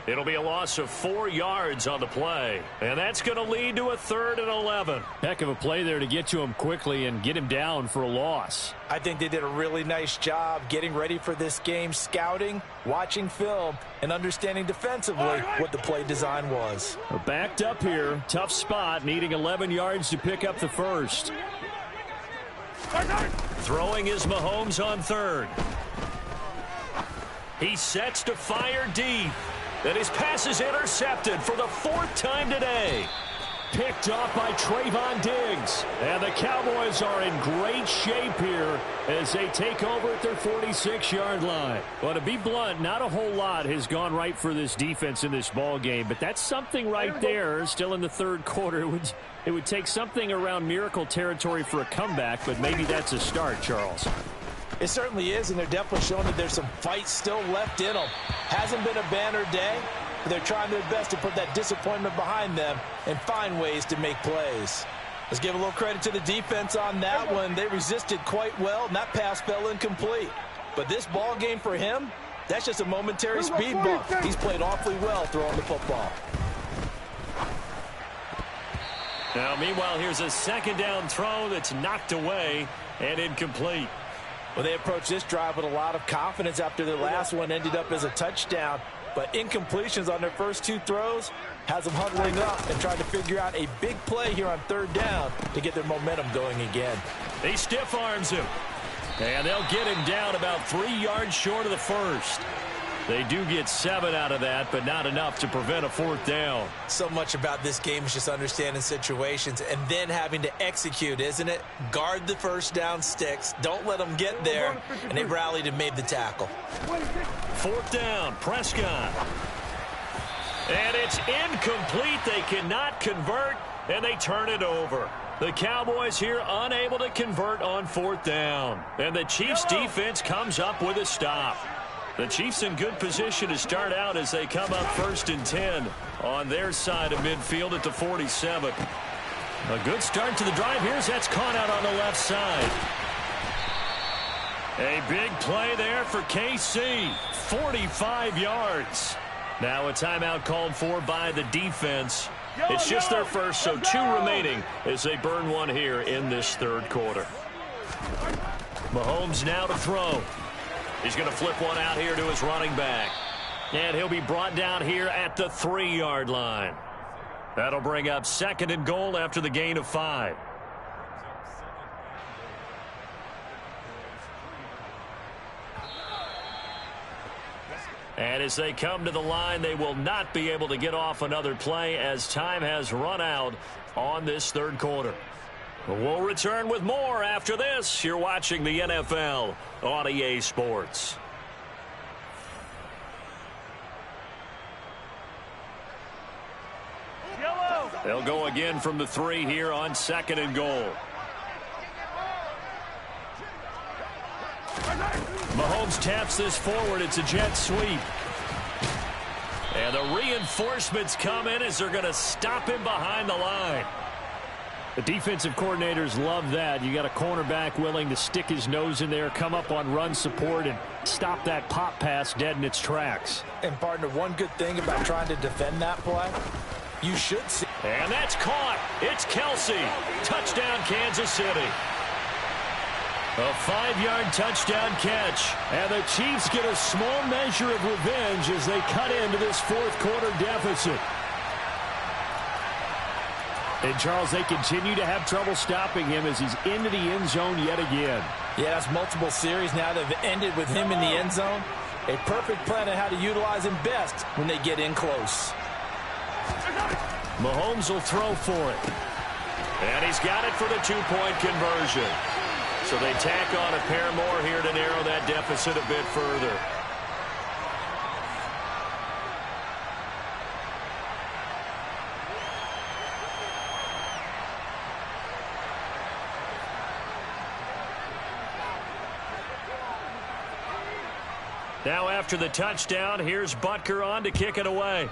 It'll be a loss of 4 yards on the play. And that's going to lead to a 3rd and 11. Heck of a play there to get to him quickly and get him down for a loss. I think they did a really nice job getting ready for this game, scouting, watching film, and understanding defensively what the play design was. Backed up here. Tough spot, needing 11 yards to pick up the first. Throwing is Mahomes on 3rd. He sets to fire deep. And his pass is intercepted for the 4th time today. Picked off by Trayvon Diggs. And the Cowboys are in great shape here as they take over at their 46-yard line. Well, to be blunt, not a whole lot has gone right for this defense in this ball game, but that's something right there. Still in the 3rd quarter. It would take something around miracle territory for a comeback, but maybe that's a start, Charles. It certainly is, and they're definitely showing that there's some fight still left in them. Hasn't been a banner day, but they're trying their best to put that disappointment behind them and find ways to make plays. Let's give a little credit to the defense on that one. They resisted quite well, and that pass fell incomplete. But this ball game for him, that's just a momentary speed bump. He's played awfully well throwing the football. Now, meanwhile, here's a 2nd down throw that's knocked away and incomplete. Well, they approached this drive with a lot of confidence after their last one ended up as a touchdown. But incompletions on their first 2 throws has them huddling up and trying to figure out a big play here on 3rd down to get their momentum going again. He stiff arms him. And they'll get him down about 3 yards short of the first. They do get 7 out of that, but not enough to prevent a 4th down. So much about this game is just understanding situations and then having to execute, isn't it? Guard the first down sticks. Don't let them get there. And they rallied and made the tackle. 4th down, Prescott. And it's incomplete. They cannot convert, and they turn it over. The Cowboys here unable to convert on 4th down. And the Chiefs defense comes up with a stop. The Chiefs in good position to start out as they come up 1st and 10 on their side of midfield at the 47. A good start to the drive. That's caught out on the left side. A big play there for KC. 45 yards. Now a timeout called for by the defense. It's just their first, so 2 remaining as they burn one here in this 3rd quarter. Mahomes now to throw. He's going to flip one out here to his running back. And he'll be brought down here at the 3-yard line. That'll bring up 2nd and goal after the gain of 5. And as they come to the line, they will not be able to get off another play as time has run out on this 3rd quarter. We'll return with more after this. You're watching the NFL on EA Sports. They'll go again from the 3 here on 2nd and goal. Mahomes taps this forward. It's a jet sweep. And the reinforcements come in as they're going to stop him behind the line. The defensive coordinators love that. You got a cornerback willing to stick his nose in there, come up on run support, and stop that pop pass dead in its tracks. And, partner, one good thing about trying to defend that play, you should see. And that's caught. It's Kelsey. Touchdown, Kansas City. A 5-yard touchdown catch. And the Chiefs get a small measure of revenge as they cut into this 4th quarter deficit. And, Charles, they continue to have trouble stopping him as he's into the end zone yet again. Yeah, that's multiple series now that have ended with him in the end zone. A perfect plan on how to utilize him best when they get in close. Mahomes will throw for it. And he's got it for the 2-point conversion. So they tack on a pair more here to narrow that deficit a bit further. Now after the touchdown, here's Butker on to kick it away.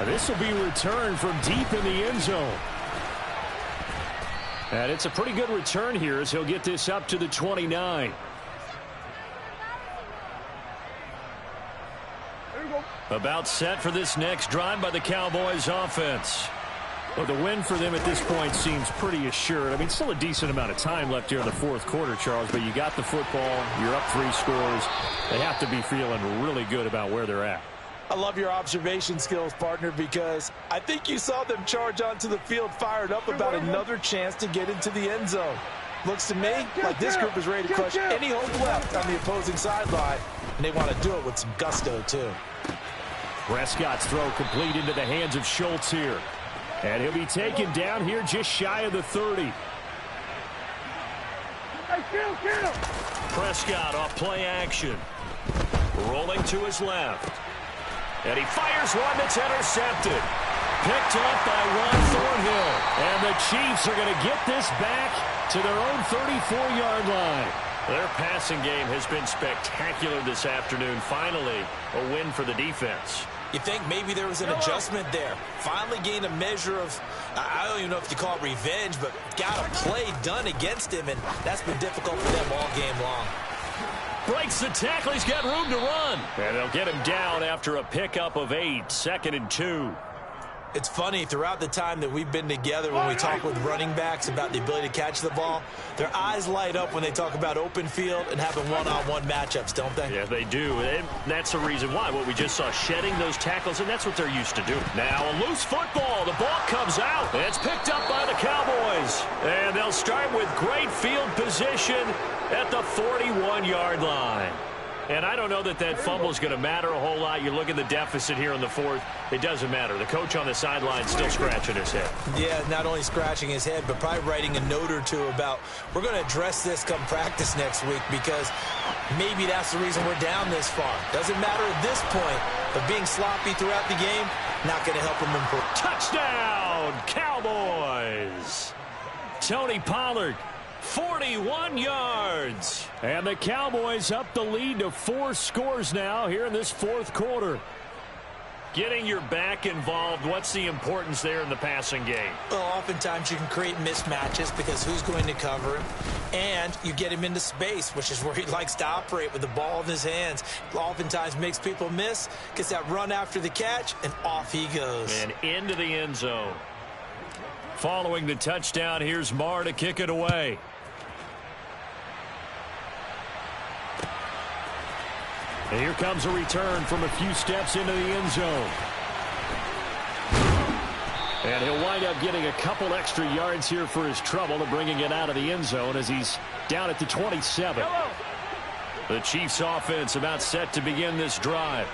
This will be returned from deep in the end zone. And it's a pretty good return here as he'll get this up to the 29. About set for this next drive by the Cowboys offense. Well, the win for them at this point seems pretty assured. I mean, still a decent amount of time left here in the fourth quarter, Charles, but you got the football. You're up 3 scores. They have to be feeling really good about where they're at. I love your observation skills, partner, because I think you saw them charge onto the field fired up about another chance to get into the end zone. Looks to me like this group is ready to crush any hope left on the opposing sideline, and they want to do it with some gusto, too. Prescott's throw complete into the hands of Schultz here. And he'll be taken down here just shy of the 30. Prescott off play action. Rolling to his left. And he fires one that's intercepted. Picked off by Juan Thornhill. And the Chiefs are going to get this back to their own 34-yard line. Their passing game has been spectacular this afternoon. Finally, a win for the defense. You think maybe there was an adjustment there. Finally gained a measure of, I don't even know if you call it revenge, but got a play done against him, and that's been difficult for them all game long. Breaks the tackle. He's got room to run. And they'll get him down after a pickup of 8, 2nd and 2. It's funny, throughout the time that we've been together, when we talk with running backs about the ability to catch the ball, their eyes light up when they talk about open field and having one-on-one matchups, don't they? Yeah, they do. And that's the reason why. What we just saw, shedding those tackles, and that's what they're used to do. Now, a loose football. The ball comes out. It's picked up by the Cowboys. And they'll start with great field position at the 41-yard line. And I don't know that that fumble is going to matter a whole lot. You look at the deficit here in the fourth. It doesn't matter. The coach on the sideline still scratching his head. Yeah, not only scratching his head, but probably writing a note or two about, we're going to address this come practice next week, because maybe that's the reason we're down this far. Doesn't matter at this point, but being sloppy throughout the game, not going to help them improve. Touchdown, Cowboys! Tony Pollard. 41 yards. And the Cowboys up the lead to 4 scores now here in this fourth quarter. Getting your back involved, what's the importance there in the passing game? Well, oftentimes you can create mismatches because who's going to cover him? And you get him into space, which is where he likes to operate with the ball in his hands. Oftentimes makes people miss, gets that run after the catch, and off he goes. And into the end zone. Following the touchdown, here's Marr to kick it away. And here comes a return from a few steps into the end zone. And he'll wind up getting a couple extra yards here for his trouble and bringing it out of the end zone as he's down at the 27. The Chiefs offense about set to begin this drive.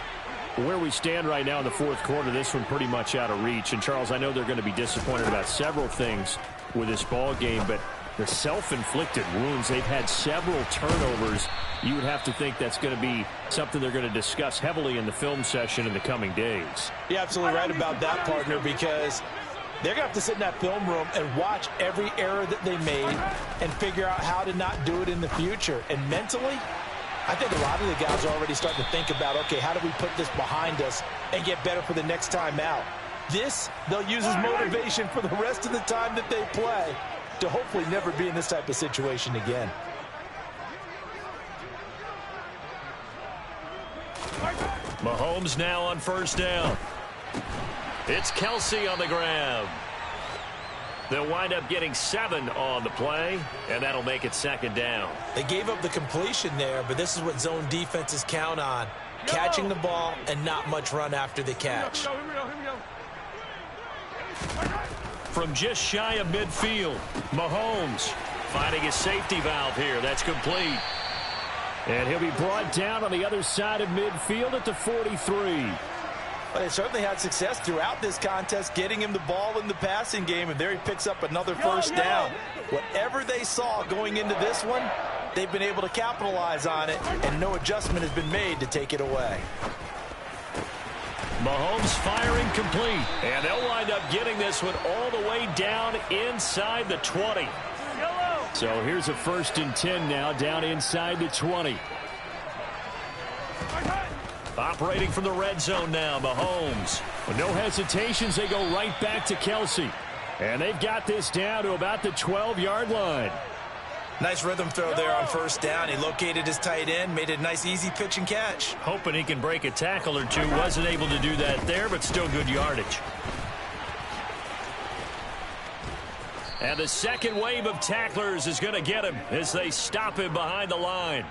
Where we stand right now in the fourth quarter, this one pretty much out of reach. And, Charles, I know they're going to be disappointed about several things with this ball game, but the self-inflicted wounds, they've had several turnovers. You would have to think that's going to be something they're going to discuss heavily in the film session in the coming days. You're absolutely right about that, partner, because they're going to have to sit in that film room and watch every error that they made and figure out how to not do it in the future. And mentally, I think a lot of the guys are already starting to think about, okay, how do we put this behind us and get better for the next time out? This, they'll use as motivation for the rest of the time that they play to hopefully never be in this type of situation again. Mahomes now on first down. It's Kelsey on the grab. They'll wind up getting 7 on the play, and that'll make it second down. They gave up the completion there, but this is what zone defenses count on. Catching the ball and not much run after the catch. From just shy of midfield, Mahomes finding his safety valve here. That's complete. And he'll be brought down on the other side of midfield at the 43. But they certainly had success throughout this contest, getting him the ball in the passing game, and there he picks up another first down. Whatever they saw going into this one, they've been able to capitalize on it, and no adjustment has been made to take it away. Mahomes firing complete, and they'll wind up getting this one all the way down inside the 20. So here's a 1st and 10 now, down inside the 20. Operating from the red zone now, Mahomes. With no hesitations, they go right back to Kelsey. And they've got this down to about the 12-yard line. Nice rhythm throw there on first down. He located his tight end, made it a nice easy pitch and catch. Hoping he can break a tackle or two. Wasn't able to do that there, but still good yardage. And the second wave of tacklers is going to get him as they stop him behind the line.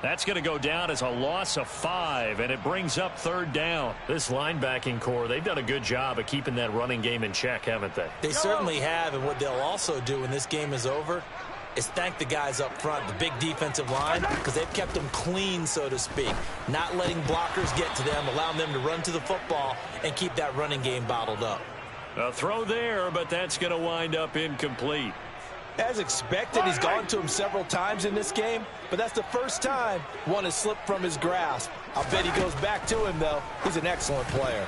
That's going to go down as a loss of 5, and it brings up third down. This linebacking core, they've done a good job of keeping that running game in check, haven't they? They certainly have, and what they'll also do when this game is over is thank the guys up front, the big defensive line, because they've kept them clean, so to speak, not letting blockers get to them, allowing them to run to the football and keep that running game bottled up. A throw there, but that's going to wind up incomplete. As expected, he's gone to him several times in this game, but that's the first time one has slipped from his grasp. I'll bet he goes back to him, though. He's an excellent player.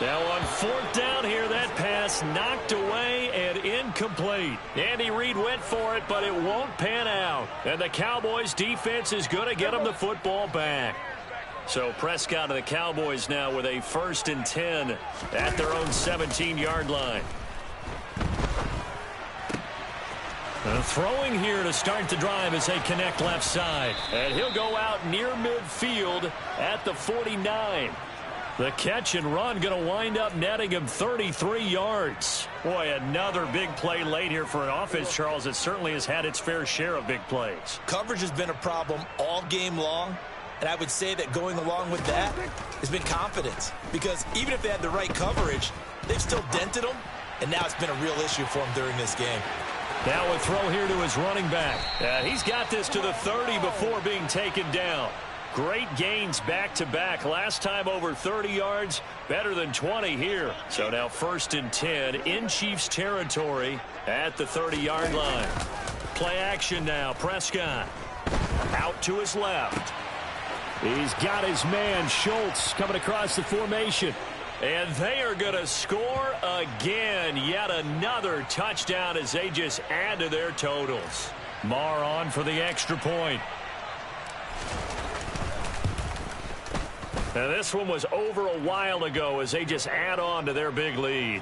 Now on fourth down here, that pass knocked away and incomplete. Andy Reid went for it, but it won't pan out. And the Cowboys defense is going to get him the football back. So Prescott and the Cowboys now with a 1st and 10 at their own 17-yard line. Throwing here to start the drive as they connect left side. And he'll go out near midfield at the 49. The catch and run going to wind up netting him 33 yards. Boy, another big play late here for an offense, Charles, that certainly has had its fair share of big plays. Coverage has been a problem all game long, and I would say that going along with that has been confidence. Because even if they had the right coverage, they've still dented them, and now it's been a real issue for them during this game. Now a throw here to his running back. He's got this to the 30 before being taken down. Great gains back-to-back. Last time over 30 yards, better than 20 here. So now 1st and 10 in Chiefs territory at the 30-yard line. Play action now. Prescott out to his left. He's got his man, Schultz, coming across the formation. And they are going to score again. Yet another touchdown as they just add to their totals. Marr on for the extra point. Now this one was over a while ago as they just add on to their big lead.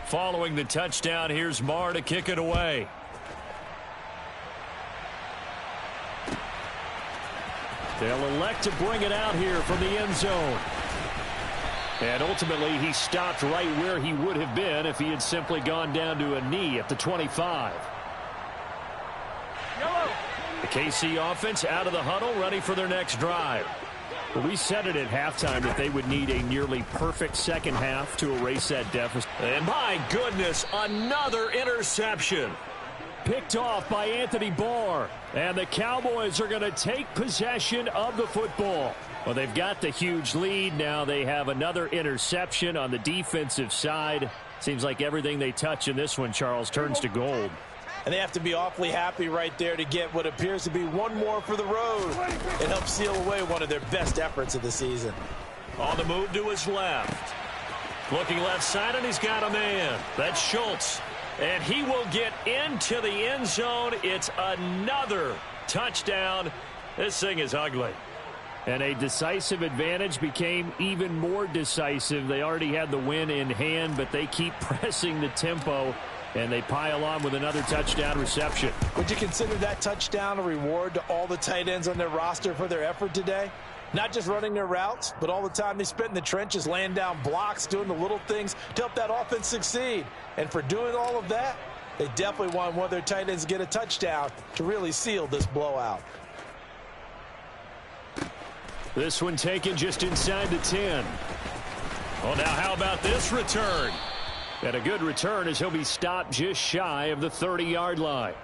Following the touchdown, here's Marr to kick it away. They'll elect to bring it out here from the end zone. And ultimately, he stopped right where he would have been if he had simply gone down to a knee at the 25. The KC offense out of the huddle, ready for their next drive. Well, we said it at halftime that they would need a nearly perfect second half to erase that deficit. And my goodness, another interception. Picked off by Anthony Barr. And the Cowboys are going to take possession of the football. Well, they've got the huge lead. Now they have another interception on the defensive side. Seems like everything they touch in this one, Charles, turns to gold. And they have to be awfully happy right there to get what appears to be one more for the road. It helps seal away one of their best efforts of the season. On the move to his left. Looking left side, and he's got a man. That's Schultz. And he will get into the end zone. It's another touchdown. This thing is ugly. And a decisive advantage became even more decisive. They already had the win in hand, but they keep pressing the tempo, and they pile on with another touchdown reception. Would you consider that touchdown a reward to all the tight ends on their roster for their effort today? Not just running their routes, but all the time they spent in the trenches, laying down blocks, doing the little things to help that offense succeed. And for doing all of that, they definitely want one of their tight ends to get a touchdown to really seal this blowout. This one taken just inside the 10. Well, now how about this return? And a good return as he'll be stopped just shy of the 30-yard line.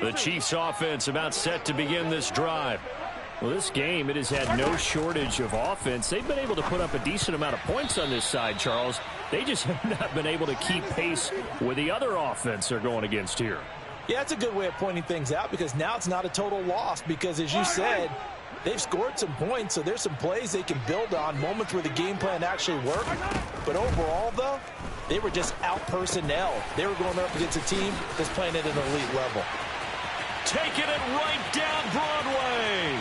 The Chiefs offense about set to begin this drive. Well, this game, it has had no shortage of offense. They've been able to put up a decent amount of points on this side, Charles. They just have not been able to keep pace with the other offense they're going against here. Yeah, that's a good way of pointing things out because now it's not a total loss because, as you said, they've scored some points, so there's some plays they can build on, moments where the game plan actually worked. But overall, though, they were just out-personnel. They were going up against a team that's playing at an elite level. Taking it right down Broadway.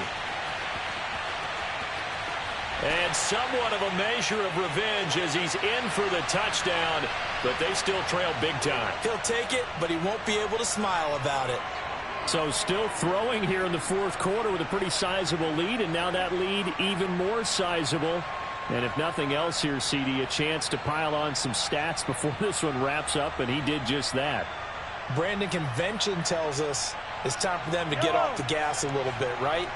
And somewhat of a measure of revenge as he's in for the touchdown, but they still trail big time. He'll take it, but he won't be able to smile about it. So still throwing here in the fourth quarter with a pretty sizable lead, and now that lead even more sizable. And if nothing else here, CD, a chance to pile on some stats before this one wraps up, and he did just that. Brandon, convention tells us it's time for them to get off the gas a little bit, right?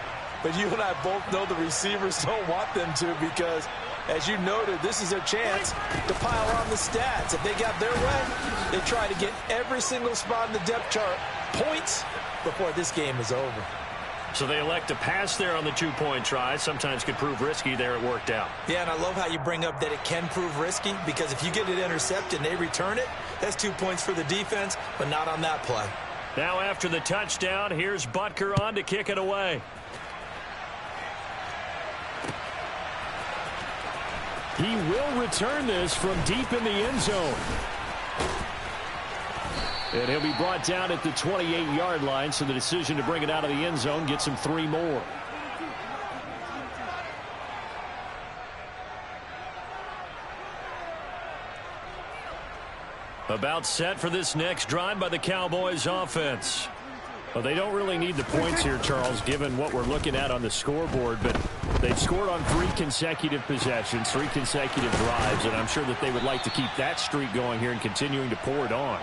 But you and I both know the receivers don't want them to because, as you noted, this is their chance to pile on the stats. If they got their way, they try to get every single spot in the depth chart points before this game is over. So they elect to pass there on the two-point try. Sometimes could prove risky. There it worked out. Yeah, and I love how you bring up that it can prove risky because if you get it intercepted and they return it, that's 2 points for the defense, but not on that play. Now after the touchdown, here's Butker on to kick it away. He will return this from deep in the end zone. And he'll be brought down at the 28-yard line, so the decision to bring it out of the end zone gets him 3 more. About set for this next drive by the Cowboys offense. Well, they don't really need the points here, Charles, given what we're looking at on the scoreboard, but they've scored on 3 consecutive possessions, 3 consecutive drives, and I'm sure that they would like to keep that streak going here and continuing to pour it on.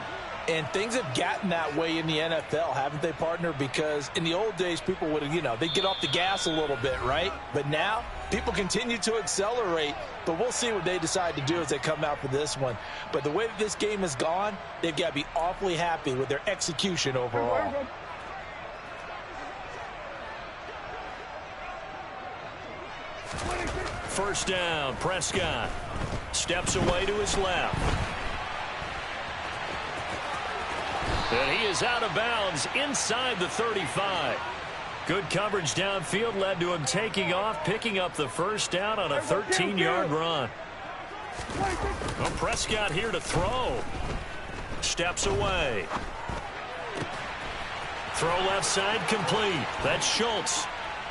And things have gotten that way in the NFL, haven't they, partner? Because in the old days, people would have, they'd get off the gas a little bit, right? But now, people continue to accelerate, but we'll see what they decide to do as they come out for this one. But the way that this game has gone, they've got to be awfully happy with their execution overall. First down, Prescott steps away to his left. And he is out of bounds inside the 35. Good coverage downfield led to him taking off, picking up the first down on a 13-yard run. Well, Prescott here to throw. Steps away. Throw left side complete. That's Schultz.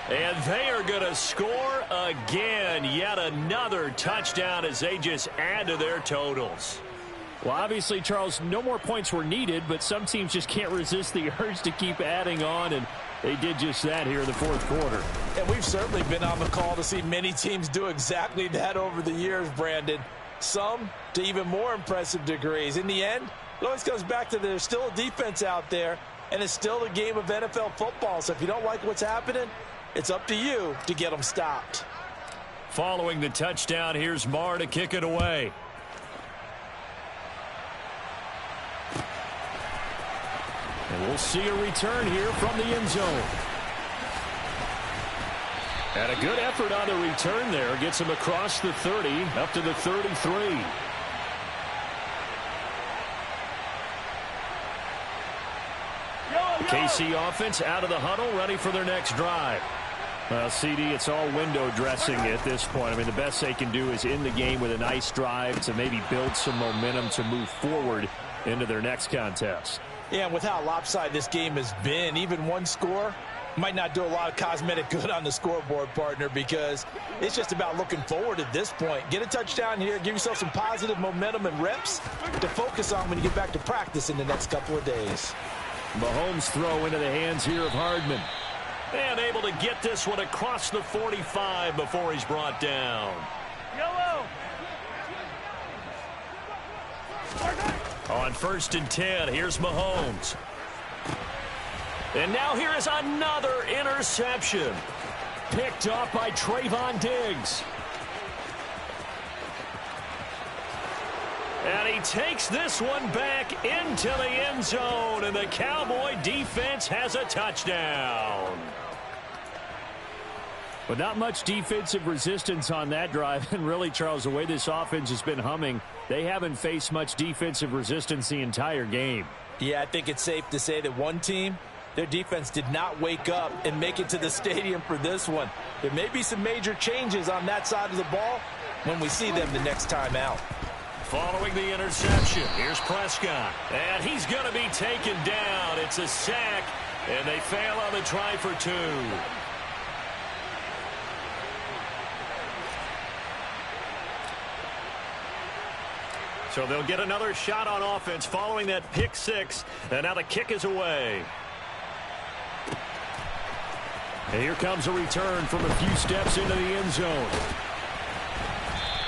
And they are going to score again. Yet another touchdown as they just add to their totals. Well, obviously, Charles, no more points were needed, but some teams just can't resist the urge to keep adding on, and they did just that here in the fourth quarter. And we've certainly been on the call to see many teams do exactly that over the years, Brandon. Some to even more impressive degrees. In the end, it always comes back to there's still a defense out there, and it's still a game of NFL football. So if you don't like what's happening, it's up to you to get them stopped. Following the touchdown, here's Marr to kick it away. And we'll see a return here from the end zone. And a good effort on the return there. Gets him across the 30, up to the 33. KC offense out of the huddle, ready for their next drive. Well, CD, it's all window dressing at this point. I mean, the best they can do is end the game with a nice drive to maybe build some momentum to move forward into their next contest. Yeah, and with how lopsided this game has been, even one score might not do a lot of cosmetic good on the scoreboard, partner, because it's just about looking forward at this point. Get a touchdown here, give yourself some positive momentum and reps to focus on when you get back to practice in the next couple of days. Mahomes throw into the hands here of Hardman. And able to get this one across the 45 before he's brought down. Yellow. On 1st and 10, here's Mahomes. And now here is another interception. Picked off by Trayvon Diggs. And he takes this one back into the end zone, and the Cowboy defense has a touchdown. But not much defensive resistance on that drive. And really, Charles, the way this offense has been humming, they haven't faced much defensive resistance the entire game. Yeah, I think it's safe to say that one team, their defense did not wake up and make it to the stadium for this one. There may be some major changes on that side of the ball when we see them the next time out. Following the interception, here's Prescott. And he's going to be taken down. It's a sack, and they fail on the try for 2. So they'll get another shot on offense following that pick 6. And now the kick is away. And here comes a return from a few steps into the end zone.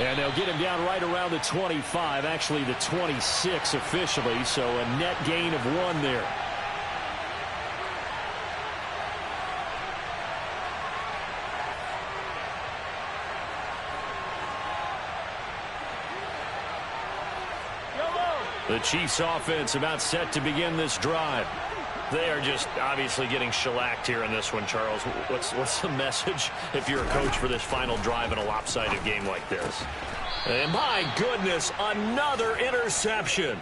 And they'll get him down right around the 25, actually the 26 officially, so a net gain of 1 there. The Chiefs offense about set to begin this drive. They are just obviously getting shellacked here in this one, Charles. What's the message if you're a coach for this final drive in a lopsided game like this? And my goodness, another interception.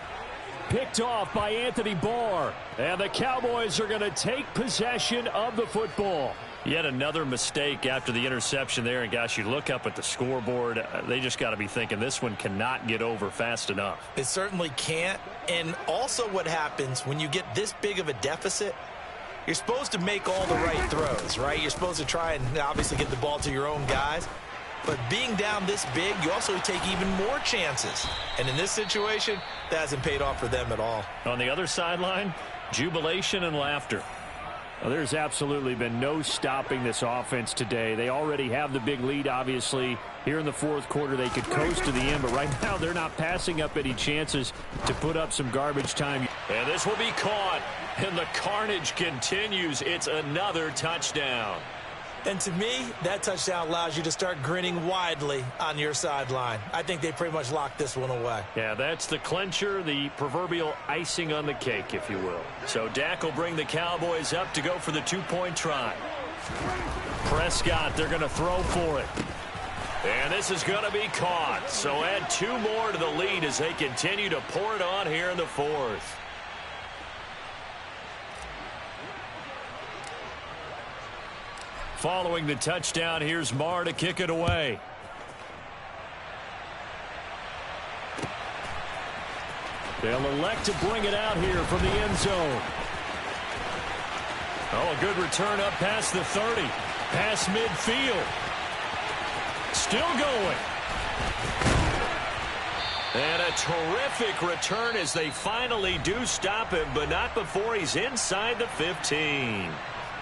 Picked off by Anthony Barr. And the Cowboys are going to take possession of the football. Yet another mistake after the interception there. And, gosh, you look up at the scoreboard. They just got to be thinking this one cannot get over fast enough. It certainly can't. And also what happens when you get this big of a deficit, you're supposed to make all the right throws, right? You're supposed to try and obviously get the ball to your own guys. But being down this big, you also take even more chances. And in this situation, that hasn't paid off for them at all. On the other sideline, jubilation and laughter. Well, there's absolutely been no stopping this offense today. They already have the big lead, obviously. Here in the fourth quarter, they could coast to the end, but right now they're not passing up any chances to put up some garbage time. And this will be caught, and the carnage continues. It's another touchdown. And to me, that touchdown allows you to start grinning widely on your sideline. I think they pretty much locked this one away. Yeah, that's the clincher, the proverbial icing on the cake, if you will. So Dak will bring the Cowboys up to go for the 2-point try. Prescott, they're going to throw for it. And this is going to be caught. So add 2 more to the lead as they continue to pour it on here in the fourth. Following the touchdown, here's Marr to kick it away. They'll elect to bring it out here from the end zone. Oh, a good return up past the 30. Past midfield. Still going. And a terrific return as they finally do stop him, but not before he's inside the 15.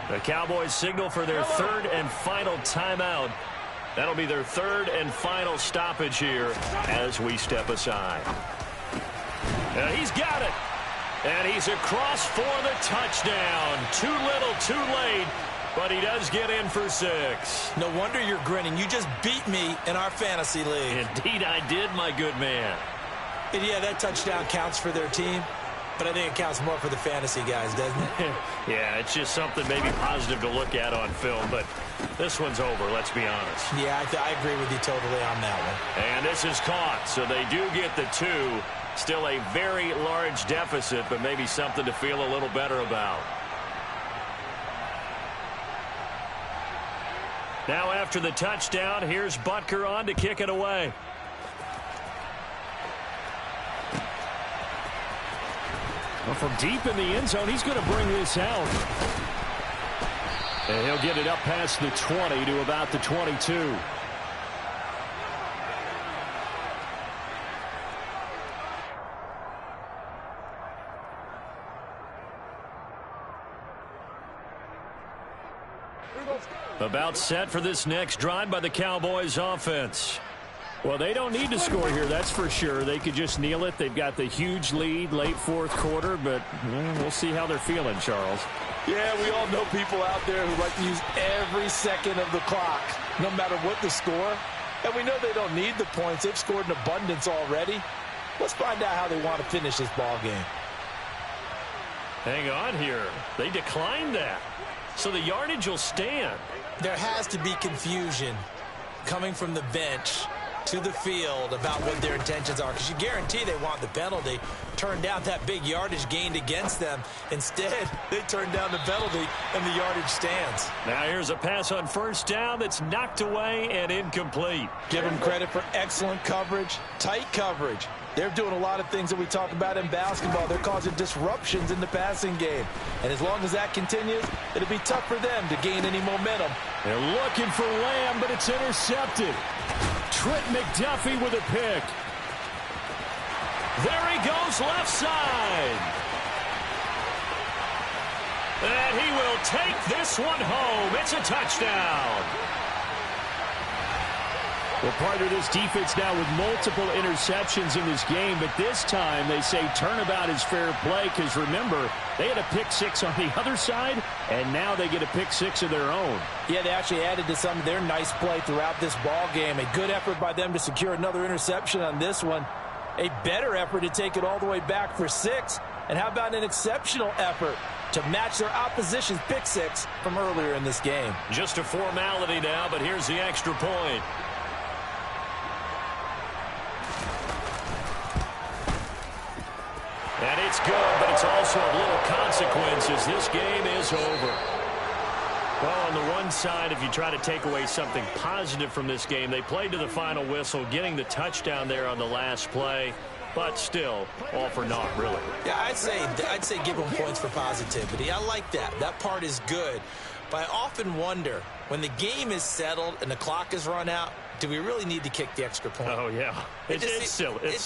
The Cowboys signal for their 3rd and final timeout. That'll be their 3rd and final stoppage here as we step aside. And he's got it. And he's across for the touchdown. Too little, too late. But he does get in for 6. No wonder you're grinning. You just beat me in our fantasy league. Indeed I did, my good man. And yeah, that touchdown counts for their team. But I think it counts more for the fantasy guys, doesn't it? Yeah, it's just something maybe positive to look at on film. But this one's over, let's be honest. Yeah, I agree with you totally on that one. And this is caught, so they do get the 2. Still a very large deficit, but maybe something to feel a little better about. Now after the touchdown, here's Butker on to kick it away. Well, from deep in the end zone, he's going to bring this out. And he'll get it up past the 20 to about the 22. About set for this next drive by the Cowboys offense. Well, they don't need to score here, that's for sure. They could just kneel it. They've got the huge lead late fourth quarter, but we'll see how they're feeling, Charles. Yeah, we all know people out there who like to use every second of the clock, no matter what the score. And we know they don't need the points. They've scored in abundance already. Let's find out how they want to finish this ball game. Hang on here. They declined that. So the yardage will stand. There has to be confusion coming from the bench to the field about what their intentions are, because you guarantee they want the penalty. Turn down that big yardage gained against them. Instead, they turn down the penalty and the yardage stands. Now here's a pass on first down that's knocked away and incomplete. Give them credit for excellent coverage, tight coverage. They're doing a lot of things that we talk about in basketball. They're causing disruptions in the passing game. And as long as that continues, it'll be tough for them to gain any momentum. They're looking for Lamb, but it's intercepted. Trent McDuffie with a pick. There he goes left side. And he will take this one home. It's a touchdown. Well, part of this defense now with multiple interceptions in this game, but this time they say turnabout is fair play because, remember, they had a pick six on the other side, and now they get a pick six of their own. Yeah, they actually added to some of their nice play throughout this ball game. A good effort by them to secure another interception on this one. A better effort to take it all the way back for 6. And how about an exceptional effort to match their opposition's pick six from earlier in this game? Just a formality now, but here's the extra point. And it's good, but it's also of little consequences. This game is over. Well, on the one side, if you try to take away something positive from this game, they played to the final whistle, getting the touchdown there on the last play. But still, all for naught, really. Yeah, I'd say give them points for positivity. I like that. That part is good. But I often wonder, when the game is settled and the clock is run out, do we really need to kick the extra point? Oh, yeah. It's silly.